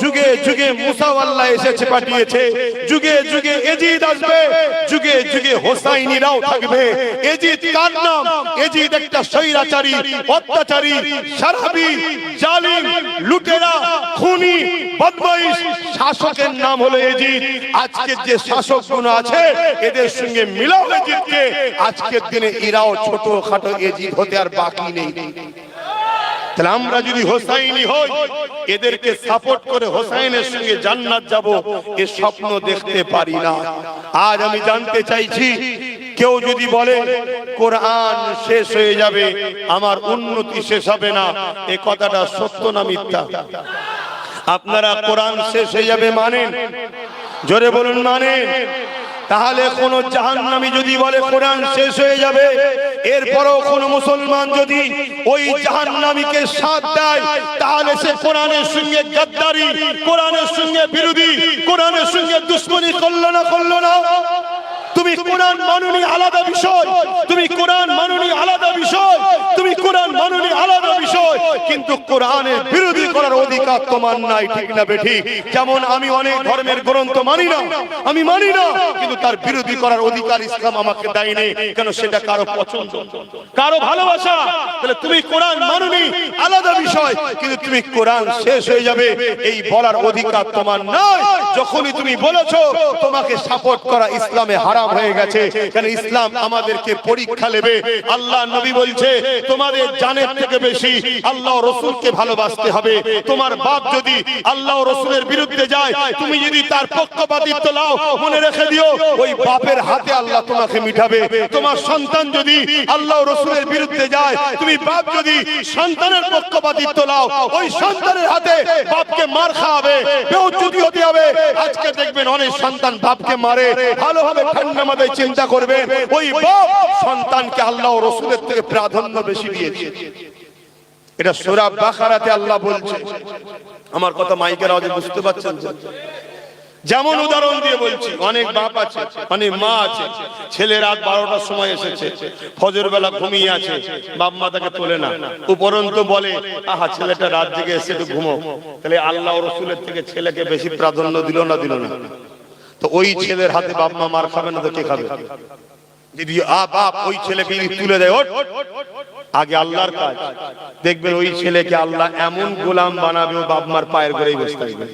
যুগে যুগে মুসা আল্লাহ এসেছে পাঠিয়েছে, যুগে যুগে এজিদ আসবে, যুগে যুগে হোসাইনিরাও থাকবে। এজিদ কার নাম? এজিদ একটা স্বৈরাচারী, অত্যাচারী, সারাবি, জালিম, লুটেরা, খুনি, বদমাইশ শাসকের নাম হলো এজিদ। আজকে যে শাসকগুলো আছে, এদের সঙ্গে মিলাও এজিদকে, আজকের দিনে এরাও ছোট খাটো এজিদ হতে আর বাকি নেই। তাহলে আমরা যদি হোসাইনি হই, এদেরকে সাপোর্ট করে হোসাইনের সঙ্গে জান্নাত যাব, এ স্বপ্ন দেখতে পারি না। আজ আমি জানতে চাইছি, কেউ যদি বলে কোরআন শেষ হয়ে যাবে, আমার উন্নতি শেষ হবে না, এ কথাটা সত্য না মিথ্যা? আপনারা কোরআন শেষ হয়ে যাবে মানেন? জোরে বলুন, মানেন? তাহলে কোন জাহান্নামী যদি বলে কোরআন শেষ হয়ে যাবে, এরপরও কোন মুসলমান যদি ওই জাহান্নামীকে সাথ দেয়, তাহলে সে কোরআনের সঙ্গে গাদ্দারি, কোরআনের সঙ্গে বিরোধী, কোরআনের সঙ্গে দুশ্মনী করলো না? করলো না? তুমি কোরআন মানুনি আলাদা বিষয়, তুমি কোরআন মানুনি আলাদা বিষয়, তুমি কোরআন মানুনি আলাদা বিষয়, কিন্তু কোরআনের বিরোধী করার অধিকার তোমার নাই, ঠিক না বেঠিক? যেমন আমি অনেক ধর্মের গ্রন্থ মানি না, আমি মানি না, কিন্তু তার বিরোধী করার অধিকার ইসলাম আমাকে দেয়নি। কেন? সেটা কারো পছন্দ, কারো ভালোবাসা। তাহলে তুমি কোরআন মানুনি আলাদা বিষয়, কিন্তু তুমি কোরআন শেষ হয়ে যাবে এই বলার অধিকার তোমার নাই। যখনই তুমি বলেছো, তোমাকে সাপোর্ট করা ইসলামে হারাম হয়ে গেছে। কেন? ইসলাম আমাদেরকে পরীক্ষা নেবে। আল্লাহ নবী বলছে, তোমাদের জানের থেকে বেশি আল্লাহ রসুলকে ভালোবাসতে হবে। তোমার বাপ যদি আল্লাহ রসুলের বিরুদ্ধে যায়, তুমি যদি তার পক্ষপাতিত্ব লাও, মনে রেখে দিও, ওই বাপের হাতে আল্লাহ তোমাকে মিটাবে। তোমার সন্তান যদি আল্লাহ রসুলের বিরুদ্ধে যায়, তুমি বাপ যদি সন্তানের পক্ষপাতিত্ব লাও, ওই সন্তানের হাতে বাপকে মার খাওয়াবে, বেউজ্জতি হতে হবে। আজকে দেখবেন অনেক সন্তান বাপকে মারে। ভালোভাবে ঠান্ডা মাথায় চিন্তা করবেন, ওই বাপ সন্তানকে আল্লাহ ও রসুলের থেকে প্রাধান্য বেশি দিয়েছে। এটা সূরা বাকারাতে আল্লাহ বলছে। আমার কথা মাইকের আওয়াজে বুঝতে পারছেন? যেমন উদাহরণ দিয়ে বলছি, অনেক বাপ আছে, অনেক মা আছে, ছেলে রাত 12টার সময় এসেছে, ফজর বেলা ঘুমিয়ে আছে, বাপ মা তাকে তোলে না, উপরন্তু বলে, আহা ছেলেটা রাত জেগে এসে একটু ঘুমো। তাহলে আল্লাহ ও রসুলের থেকে ছেলেকে বেশি প্রাধান্য দিল না? দিল না? তো ওই ছেলের হাতে বাপ মা মার খাবে না তো কে খাবে? যদি বাপ ওই ছেলেকে তুলে দেয়, আগে আল্লাহর কাজ দেখবেন, ওই ছেলেকে আল্লাহ এমন গোলাম বানাবে, ও বাপ মার পায়ের ঘরেই বসে থাকবে।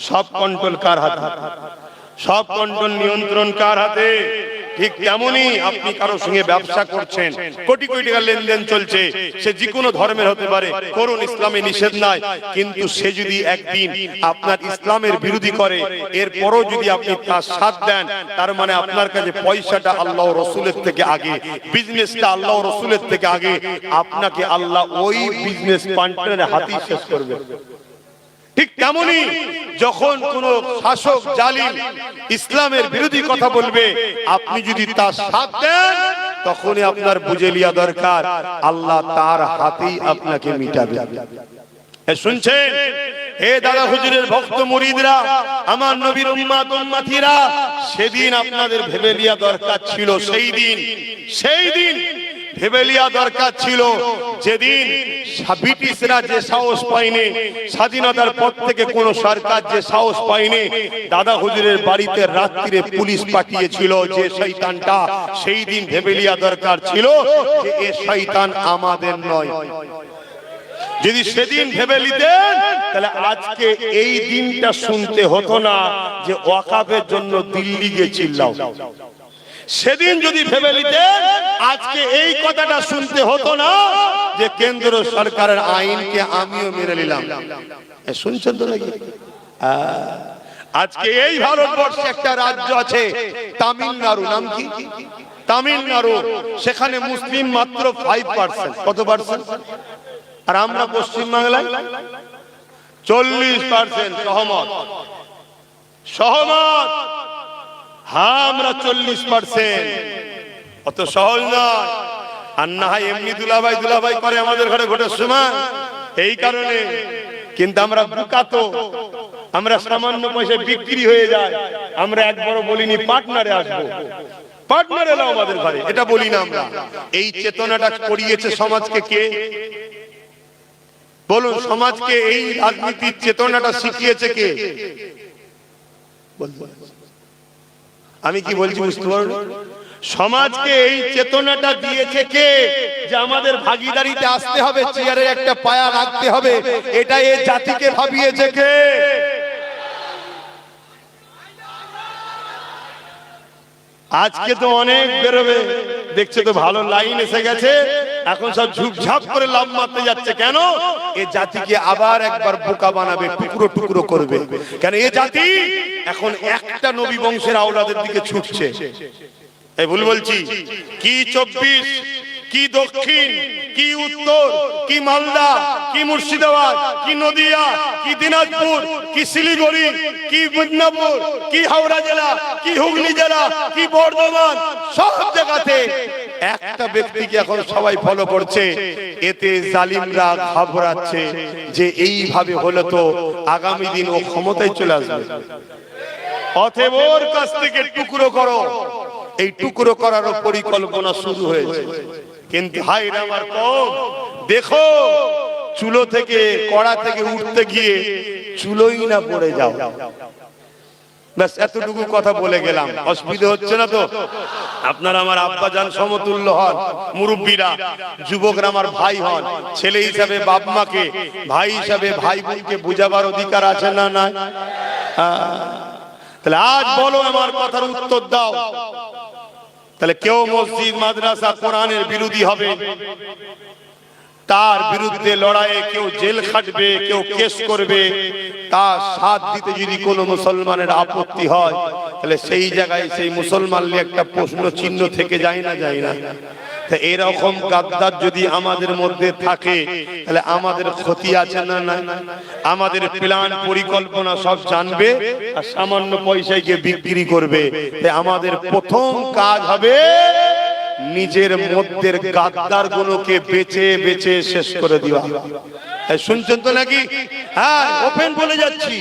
সব কন্ট্রোল কার হাতে? সব কন্ট্রোল নিয়ন্ত্রণ কার হাতে? ঠিক তেমনি আপনি কারোর সঙ্গে ব্যবসা করছেন, কোটি কোটি টাকা লেনদেন চলছে, সে যে কোনো ধর্মের হতে পারে, করুন, ইসলামে নিষেধ নাই, কিন্তু সে যদি একদিন আপনার ইসলামের বিরোধী করে, এরপরও যদি আপনি তার সাথ দেন, তার মানে আপনার কাছে পয়সাটা আল্লাহ রসুলের থেকে আগে, বিজনেসটা আল্লাহ রসুলের থেকে আগে, আপনাকে আল্লাহ ওই বিজনেস পার্টনারের হাতেই শেষ করবে। ঠিক তেমনি যখন কোন শাসক জালিম ইসলামের বিরোধী কথা বলবে, আপনি যদি তার সাথ দেন, তখনই আপনার বুঝে লিয়া দরকার, আল্লাহ তার হাতেই আপনাকে মিটাবে। শুনছেন? হে দাদা হুজুরের ভক্ত মুরিদরা, আমার নবীর উম্মত উম্মতিরা, সেদিন আপনাদের ভেবে লিয়া দরকার ছিল, সেই দিন ভেবে লিয়া দরকার ছিল, যেদিন ব্রিটিশরা যে সাহস পায়নি, স্বাধীনতার পর থেকে কোন সরকার যে সাহস পায়নি, দাদা হুজুরের বাড়িতে রাত্রিরে পুলিশ পাঠিয়েছিল যে শয়তানটা, সেই দিন ভেবে লিয়া দরকার ছিল যে এ শয়তান আমাদের নয়। যদি সেদিন ভেবে নিতেন, তাহলে আজকে এই দিনটা শুনতে হতো না যে ওয়াকাফের জন্য দিল্লি গিয়ে চিল্লাও। সেদিন যদি ভেবে নিতেন, আজকে এই কথাটা শুনতে হতো না যে কেন্দ্র সরকারের আইনকে আমিও মেনে নিলাম। শুনছেন তো নাকি? আজকে এই ভারতবর্ষে একটা রাজ্য আছে তামিলনাড়ু, নাম কি? তামিলনাড়ু। সেখানে মুসলিম মাত্র 5%। কত পার্সেন্ট? আর আমরা পশ্চিম বাংলায় 40%। সহমত? সহমত? হ্যাঁ, আমরা 40%। অত সহজ নয়। আর না হয় এমনি দুলাভাই দুলাভাই করে আমাদের ঘরে ভোটের সময়, এই কারণে। কিন্তু আমরা বুকাতো, আমরা সামান্য পয়সা বিক্রি হয়ে যায়। আমরা একবারও বলিনি পার্টনারে আসবো, পার্টনার এলো আমাদের ঘরে, এটা বলি না আমরা। এই চেতনাটা করিয়েছে সমাজকে কে? বলুন, সমাজকে এই রাজনীতির চেতনাটা শিখিয়েছে কে? আমি কি বলছি বুঝতে পারো? সমাজকে এই চেতনাটা দিয়েছে কে? যে আমাদের ভাগীদারিতে আসতে হবে, চেয়ারে একটা পায়া রাখতে হবে, এটা এই জাতিকে ভাবিয়েছে কে? আজকে তো অনেক বেরোবে, দেখছে তো ভালো লাইন এসে গেছে, এখন সব ঝুপঝাপ করে লাভ মারতে যাচ্ছে। কেন? এ জাতিকে আবার একবার বোকা বানাবে, টুকরো টুকরো করবে। কেন? এ জাতি এখন একটা নবী বংশের আওলাদের দিকে ছুটছে। এই ভুল বলছি? কি 24, কি দক্ষিণ, কি উত্তর, কি মালদা, কি মুর্শিদাবাদ, কি নদিয়া, কি দিনাজপুর, কি শিলিগুড়ি, কি মিদনাপুর, কি হাওড়া জেলা, কি হুগলি জেলা, কি বর্ধমান, সব জায়গাতে একটা ব্যক্তিকে এখন সবাই ফলো করছে। এতে জালিমরা ঘাবড়াচ্ছে যে এইভাবে হলে তো আগামী দিন ও ক্ষমতায় চলে আসবে। অতএব ওর কাছ থেকে টুকরো করো। এই টুকরো করারও পরিকল্পনা শুরু হয়েছে। কিন্তু হায় রে আমার কওম, দেখো চুলো থেকে, কড়া থেকে উঠতে গিয়ে চুলোই না পড়ে যাও। ব্যাস এতটুকু কথা বলে গেলাম। অসুবিধা হচ্ছে না তো? আপনারা আমার আব্বাজান সমতুল্য হন, মুরব্বীরা, যুবকরা আমার ভাই হন। ছেলে হিসাবে বাপ মাকে, ভাই হিসাবে ভাই বোনকে বুঝাবার অধিকার আছে না? না? তাহলে আজ বলো, আমার কথার উত্তর দাও। তাহলে কেউ মসজিদ, মাদ্রাসা, কোরআনের বিরোধী হবে, তার বিরুদ্ধে লড়াইয়ে কেউ জেল খাটবে, কেউ কেস করবে, তার সাথ দিতে যদি কোনো মুসলমানের আপত্তি হয়, তাহলে সেই জায়গায় সেই মুসলমান নিয়ে একটা প্রশ্ন চিহ্ন থেকে যায় না? যায় না? এরকম গাদ্দার যদি আমাদের মধ্যে থাকে, তাহলে আমাদের ক্ষতি আছে না? না? আমাদের প্ল্যান পরিকল্পনা সব জানবে আর সামান্য পয়সায় গিয়ে বিক্রি করবে। আমাদের প্রথম কাজ হবে নিজের মধ্যের গাদ্দার গুলোকে বেছে বেছে শেষ করে দেওয়া। শুনছেন তো নাকি? হ্যাঁ, ওপেন বলে যাচ্ছি,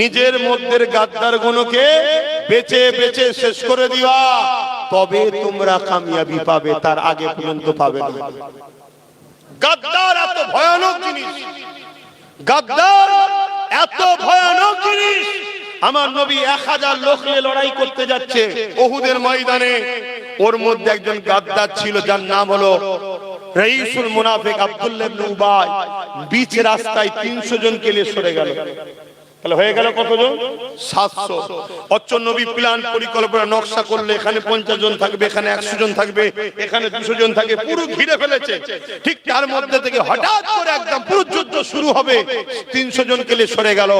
নিজের মধ্যের গাদ্দার গুলোকে বেছে বেছে শেষ করে দিবা, তবে তোমরা কামিয়াবি পাবে, তার আগে পর্যন্ত পাবে না। গাদ্দার এত ভয়ানক জিনিস, গাদ্দার এত ভয়ানক জিনিস। আমার নবী 1000 লোক নিয়ে লড়াই করতে যাচ্ছে উহুদের ময়দানে। ওর মধ্যে একজন গাদ্দার ছিল, যার নাম হলো রাইসুল মুনাফিক আব্দুল্লাহ ইবনে উবাই। বিচ রাস্তায় 300 জনকে নিয়ে সরে গেল। তাহলে হয়ে গেল কতজন? 700। অচ্চ নবী প্ল্যান পরিকল্পনা নকশা করলে এখানে 50 জন থাকবে, এখানে 100 জন থাকবে, এখানে 200 জন থাকবে, পুরো ঘিরে ফেলেছে। ঠিক তার মধ্যে থেকে হঠাৎ করে একদম পুরো যুদ্ধ শুরু হবে, 300 জনকে নিয়ে সরে গেল।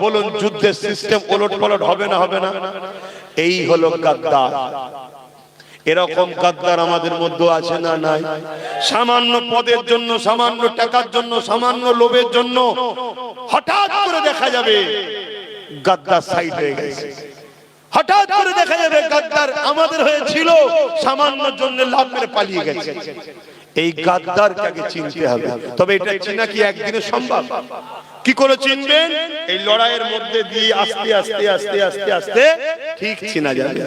বলুন, যুদ্ধের সিস্টেম ওলটপালট হবে না? হবে না? এই হলো গাদ্দার। এরকম গাদ্দার আমাদের মধ্যে আছে না? নাই? সামান্য পদের জন্য, সামান্য টাকার জন্য, সামান্য লোভের জন্য হঠাৎ করে দেখা যাবে গাদ্দার সাইড হয়ে গেছে। হঠাৎ করে দেখা যাবে গাদ্দার আমাদের হয়েছিল, সামান্য জন্য লাভ করে পালিয়ে গেছে। এই গাদ্দারকে আগে চিনতে হবে। তবে এটা চিনা কি একদিনে সম্ভব? কি করে চিনবেন? এই লড়াইয়ের মধ্যে দিয়ে আস্তে আস্তে আস্তে আস্তে আস্তে ঠিক চিনা যাবে।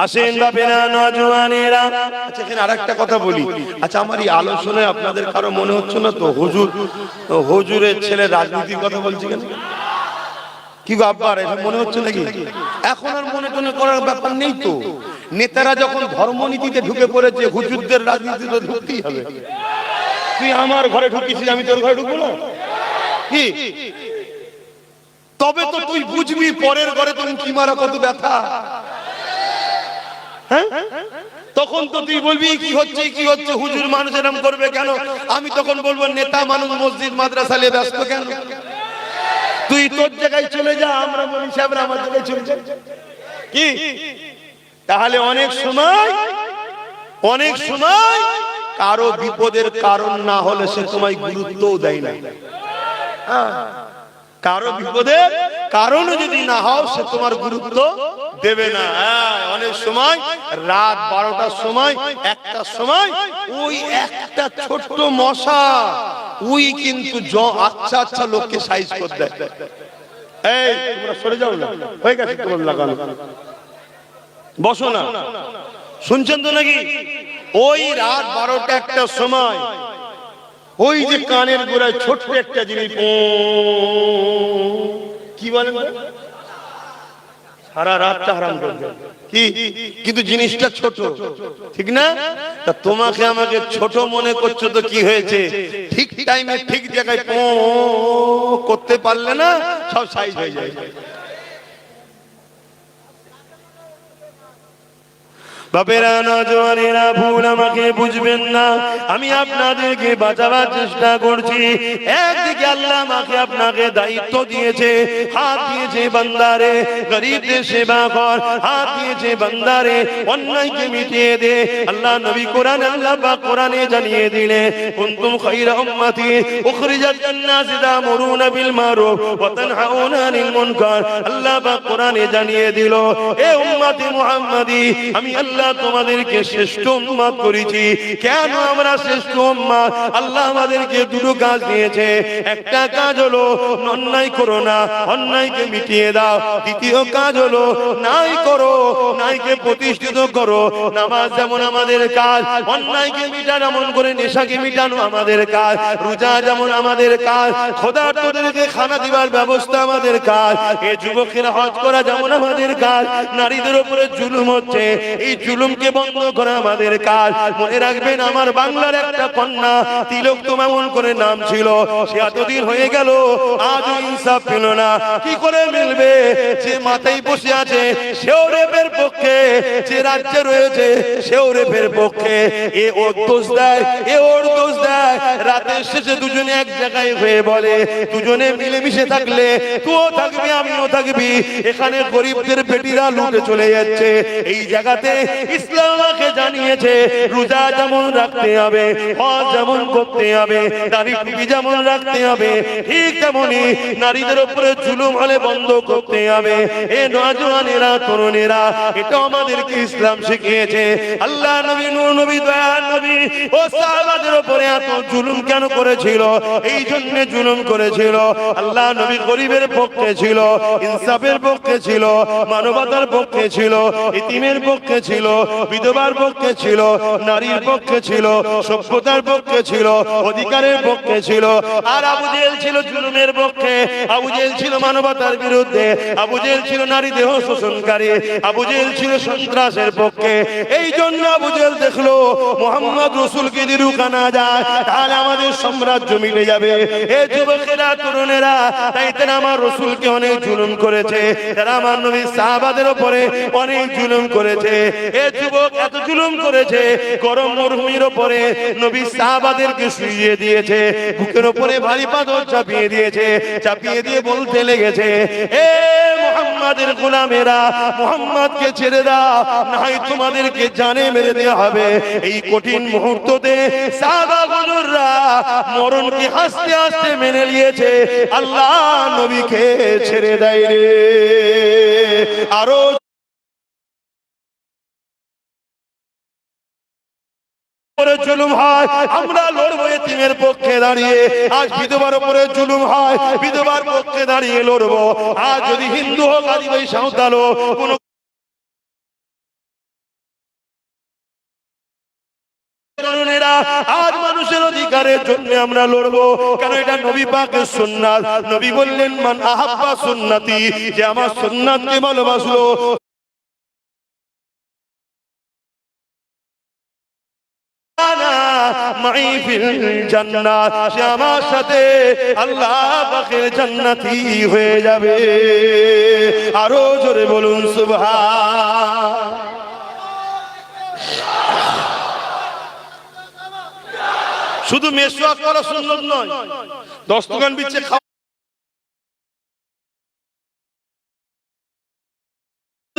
আসেন বাপেরা, নওজওয়ানেরা। আচ্ছা, এখানে আরেকটা কথা বলি। আচ্ছা, আমার এই আলোচনায় আপনাদের কারো মনে হচ্ছে না তো হুজুরের ছেলে রাজনীতির কথা বলছি কেন? কি গো আব্বার, এটা মনে হচ্ছে নাকি? এখন আর মনে টনে করার ব্যাপার নেই তো। নেতারা যখন ধর্মনীতিতে ঢুকে পড়েছে, হুজুরদের রাজনীতিতে ঢুকতেই হবে। তুই আমার ঘরে ঢুকিস, আমি তোর ঘরে ঢুকবো না? কি? তবে তো তুই বুঝবি পরের ঘরে তুমি কি মারা কত ব্যথা। তখন তো তুই বলবি কি হচ্ছে, কি হচ্ছে, হুজুর মানুষ এরকম করবে কেন? আমি তখন বলবো নেতা মানুষ মসজিদ মাদ্রাসা নিয়ে ব্যস্ত কেন? তুই তোর জায়গায় চলে যা, আমরা মনি সাহেবরা আমার জায়গায় চলে যাই কি? তাহলে অনেক সময় কারো বিপদের কারণ না হলে সে তোমায় গুরুত্বও দেয় না। কারো বিপদের কারণ যদি না হও সে তোমার গুরুত্ব দেবে না। অনেক সময় রাত 12টার সময় 1টার সময় ওই একটা ছোট্ট মশা ওই কিন্তু আচ্ছা আচ্ছা লোককে সাইজ করে দেয়। এই তোমরা সরে যাও না, হয়ে গেছে তোমার লাগানো, বসো না। শুনছেন তো নাকি? ওই রাত 12টা 1টার সময় ওই যে কানের গোড়ায় ছোট্ট একটা জিনিস কি বলেন, সারা রাতটা হারাম করবে কি, কিন্তু জিনিসটা ছোট, ঠিক না? তা তোমাকে আমাকে ছোট মনে করছো তো কি হয়েছে? ঠিক টাইমে ঠিক জায়গায় করতে পারলে না সব সাইজ হয়ে যায়। বাপেরা, নজওয়ানেরা, ভুল আমাকে বুঝবেন না, আমি আপনাদেরকে বাঁচাবার চেষ্টা করছি। একদিকে আল্লাহ আমাকে আপনাকে দায়িত্ব দিয়েছে, হাত দিয়েছে বান্দারে গরীবদের সেবা কর, হাত দিয়েছে বান্দারে অন্যায়কে মিটিয়ে দে। আল্লাহ নবী আল্লাহ পাক কোরআনে জানিয়ে দিলে কুনতুম খায়রা উম্মতি উখরিজাত লিন-নাসি তা'মুরুনা বিল মারুফ ওয়া তানহাউনা আনিল মুনকার। আল্লাহ পাক কোরআনে জানিয়ে দিল, এ উম্মতি মুহাম্মাদি, আমি আল্লাহ তোমাদেরকে শ্রেষ্ঠ উম্মত করেছি। কেন আমরা শ্রেষ্ঠ উম্মত? আল্লাহ আমাদেরকে দুটো কাজ দিয়েছে। একটা কাজ হলো অন্যায় করো না, অন্যায়কে মিটিয়ে দাও। দ্বিতীয় কাজ হলো নাই করো, নাইকে প্রতিষ্ঠিত করো। নামাজ যেমন আমাদের কাজ, অন্যায়কে মিটানো, এমন করে নেশাকে মিটানো আমাদের কাজ। রোজা যেমন আমাদের কাজ, ক্ষুধার্তদেরকে খানা দিবার ব্যবস্থা আমাদের কাজ। এ যুবকেরা হজ করা যেমন আমাদের কাজ। নারীদের উপরে জুলুম হচ্ছে, এই জুলুমকে বন্ধ করা আমাদের কাজ। মনে রাখবেন, আমার বাংলার একটা কন্যা তিলোত্তমা এমন করে নাম ছিল, সে এতদিন হয়ে গেল আজও ইনসাফ পেল না। কি করে মিলবে? যে মাথায় বসে আছে সেও রেপের পক্ষে, যে রাজ্যে রয়েছে সেও রেপের পক্ষে। এ ওর দোষ দেয়, এ ওর দোষ দেয়। রাতের শেষে দুজনে এক জায়গায় হয়ে বলে, দুজনে মিলেমিশে থাকলে তুইও থাকবি আমিও থাকবি। এখানে গরিবদের বেটিরা লুটে চলে যাচ্ছে। এই জায়গাতে ইসলাম আমাকে জানিয়েছে রোজা যেমন রাখতে হবে, হজ যেমন করতে হবে, দাড়ি টুপি যেমন রাখতে হবে, ঠিক তেমনি নারীদের উপরে জুলুম হলে বন্ধ করতে হবে। এ নওজওয়ানেরা, তরুণেরা, এটা আমাদেরকে ইসলাম শিখিয়েছে। আল্লাহ নবী, নূর নবী, দয়ার নবী ও সাহাবাদের উপরে এত জুলুম কেন করেছিল? এই জন্য জুলুম করেছিল। আল্লাহ নবী গরিবের পক্ষে ছিল, ইনসাফের পক্ষে ছিল, মানবতার পক্ষে ছিল, ইতিমের পক্ষে ছিল, বিধবার পক্ষে ছিল, নারীর পক্ষে ছিল, সভ্যতার পক্ষে ছিল, অধিকারের পক্ষে ছিল। আর আবু জেহেল ছিল জুলুমের পক্ষে, আবু জেহেল ছিল মানবতার বিরুদ্ধে, আবু জেহেল ছিল নারী দেহ শোষণকারী, আবু জেহেল ছিল সন্ত্রাসের পক্ষে। এই জন্য আবু জেহেল দেখলো মুহাম্মদ রাসূলকে যদি রুখানো যায় তাহলে আমাদের সাম্রাজ্য মিলে যাবে। এ যুবকেরা, তরুণেরা, তাই তারা আমার রাসূলকে অনেক জুলুম করেছে, তারা আমার নবী সাহাবাদের উপরে অনেক জুলুম করেছে। এ যুবক এত জুলুম করেছে, গরম মরুভূমির উপরে নবী সাহাবাদেরকে শুইয়ে দিয়েছে, বুকের উপরে ভারী পাথর চাপিয়ে দিয়েছে, চাপিয়ে দিয়ে বলতে লেগেছে, এ মুহাম্মাদের গোলামেরা, মুহাম্মদকে ছেড়ে দাও, নাই তোমাদেরকে জানে মেরে দেওয়া হবে। এই কঠিন মুহূর্ততে সাহাবা হুজুররা মরণকে হাসতে হাসতে মেনে নিয়েছে, আল্লাহ নবীকে ছেড়ে দেয় রে। আরো জুলুম হয়, আমরা লড়বো এতিমের পক্ষে দাঁড়িয়ে। আজ বিধবার উপরে জুলুম হয়, বিধবার পক্ষে দাঁড়িয়ে লড়বো। আজ যদি হিন্দু হোক, আদিবাসী, সাঁওতাল হোক, কোন আজ মানুষের অধিকারের জন্য আমরা লড়বো। কেন? এটা নবী পাকের সুন্নাত। নবী বললেন, মান আহাব্বা সুন্নতি, যে আমার সুন্নাতকে ভালোবাসলো, সে আমার সাথে আল্লাহ পাকের জান্নাতি হয়ে যাবে। আরো জোরে বলুন সুবহান। শুধু মেসওয়াক করা সুন্নাত নয়, দস্তরখান বিছিয়ে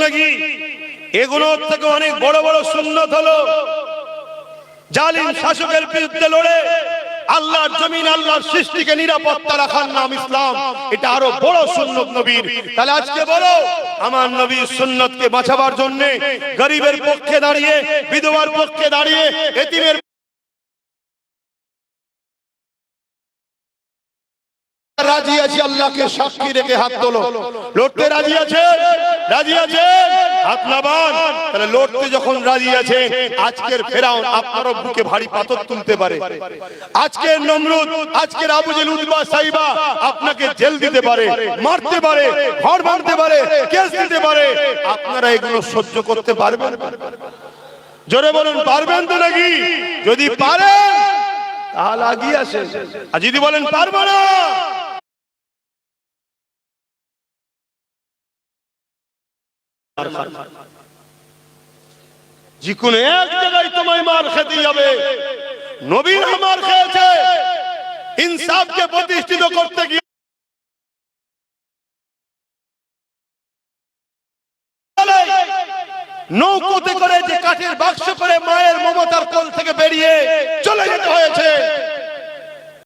নাকি এগুলোর থেকে অনেক বড় বড় সুন্নত হলো জালিম শাসকের বিরুদ্ধে লড়ে আল্লাহর জমিন আল্লাহর সৃষ্টিকে নিরাপত্তা রাখার নাম ইসলাম। এটা আরো বড় সুন্নত নবীর। তাহলে আজকে বলো আমার নবীর সুন্নতকে বাঁচাবার জন্য গরিবের পক্ষে দাঁড়িয়ে, বিধবার পক্ষে দাঁড়িয়ে, এতিমের রাজি আছি, আল্লাহকে সাক্ষী রেখে হাত তোলো। লড়তে রাজি আছে? রাজি আছে? হাত নামান। তাহলে লড়তে যখন রাজি আছে, আজকের ফেরাউন আপনারও বুকে ভারী পাথর তুলতে পারে, আজকের নমরুদ, আজকের আবু জেহেল, উতবা, সাইবা আপনাকে জেল দিতে পারে, মারতে পারে, ঘর ভাঙতে পারে, কেস দিতে পারে। আপনারা এগুলো সহ্য করতে পারবেন? জোরে বলুন, পারবেন তো নাকি? যদি পারেন তাহলে এগিয়ে আসেন, আর যদি বলেন পারবো না, যে কোনো এক জায়গায় তোমায় মার খেতে হবে। নবীরা মার খেয়েছে ইনসাফকে প্রতিষ্ঠিত করতে গিয়ে। নৌকোতে করে যে কাঠের বাক্স করে মায়ের মমতার কোল থেকে বেরিয়ে চলে যেতে হয়েছে।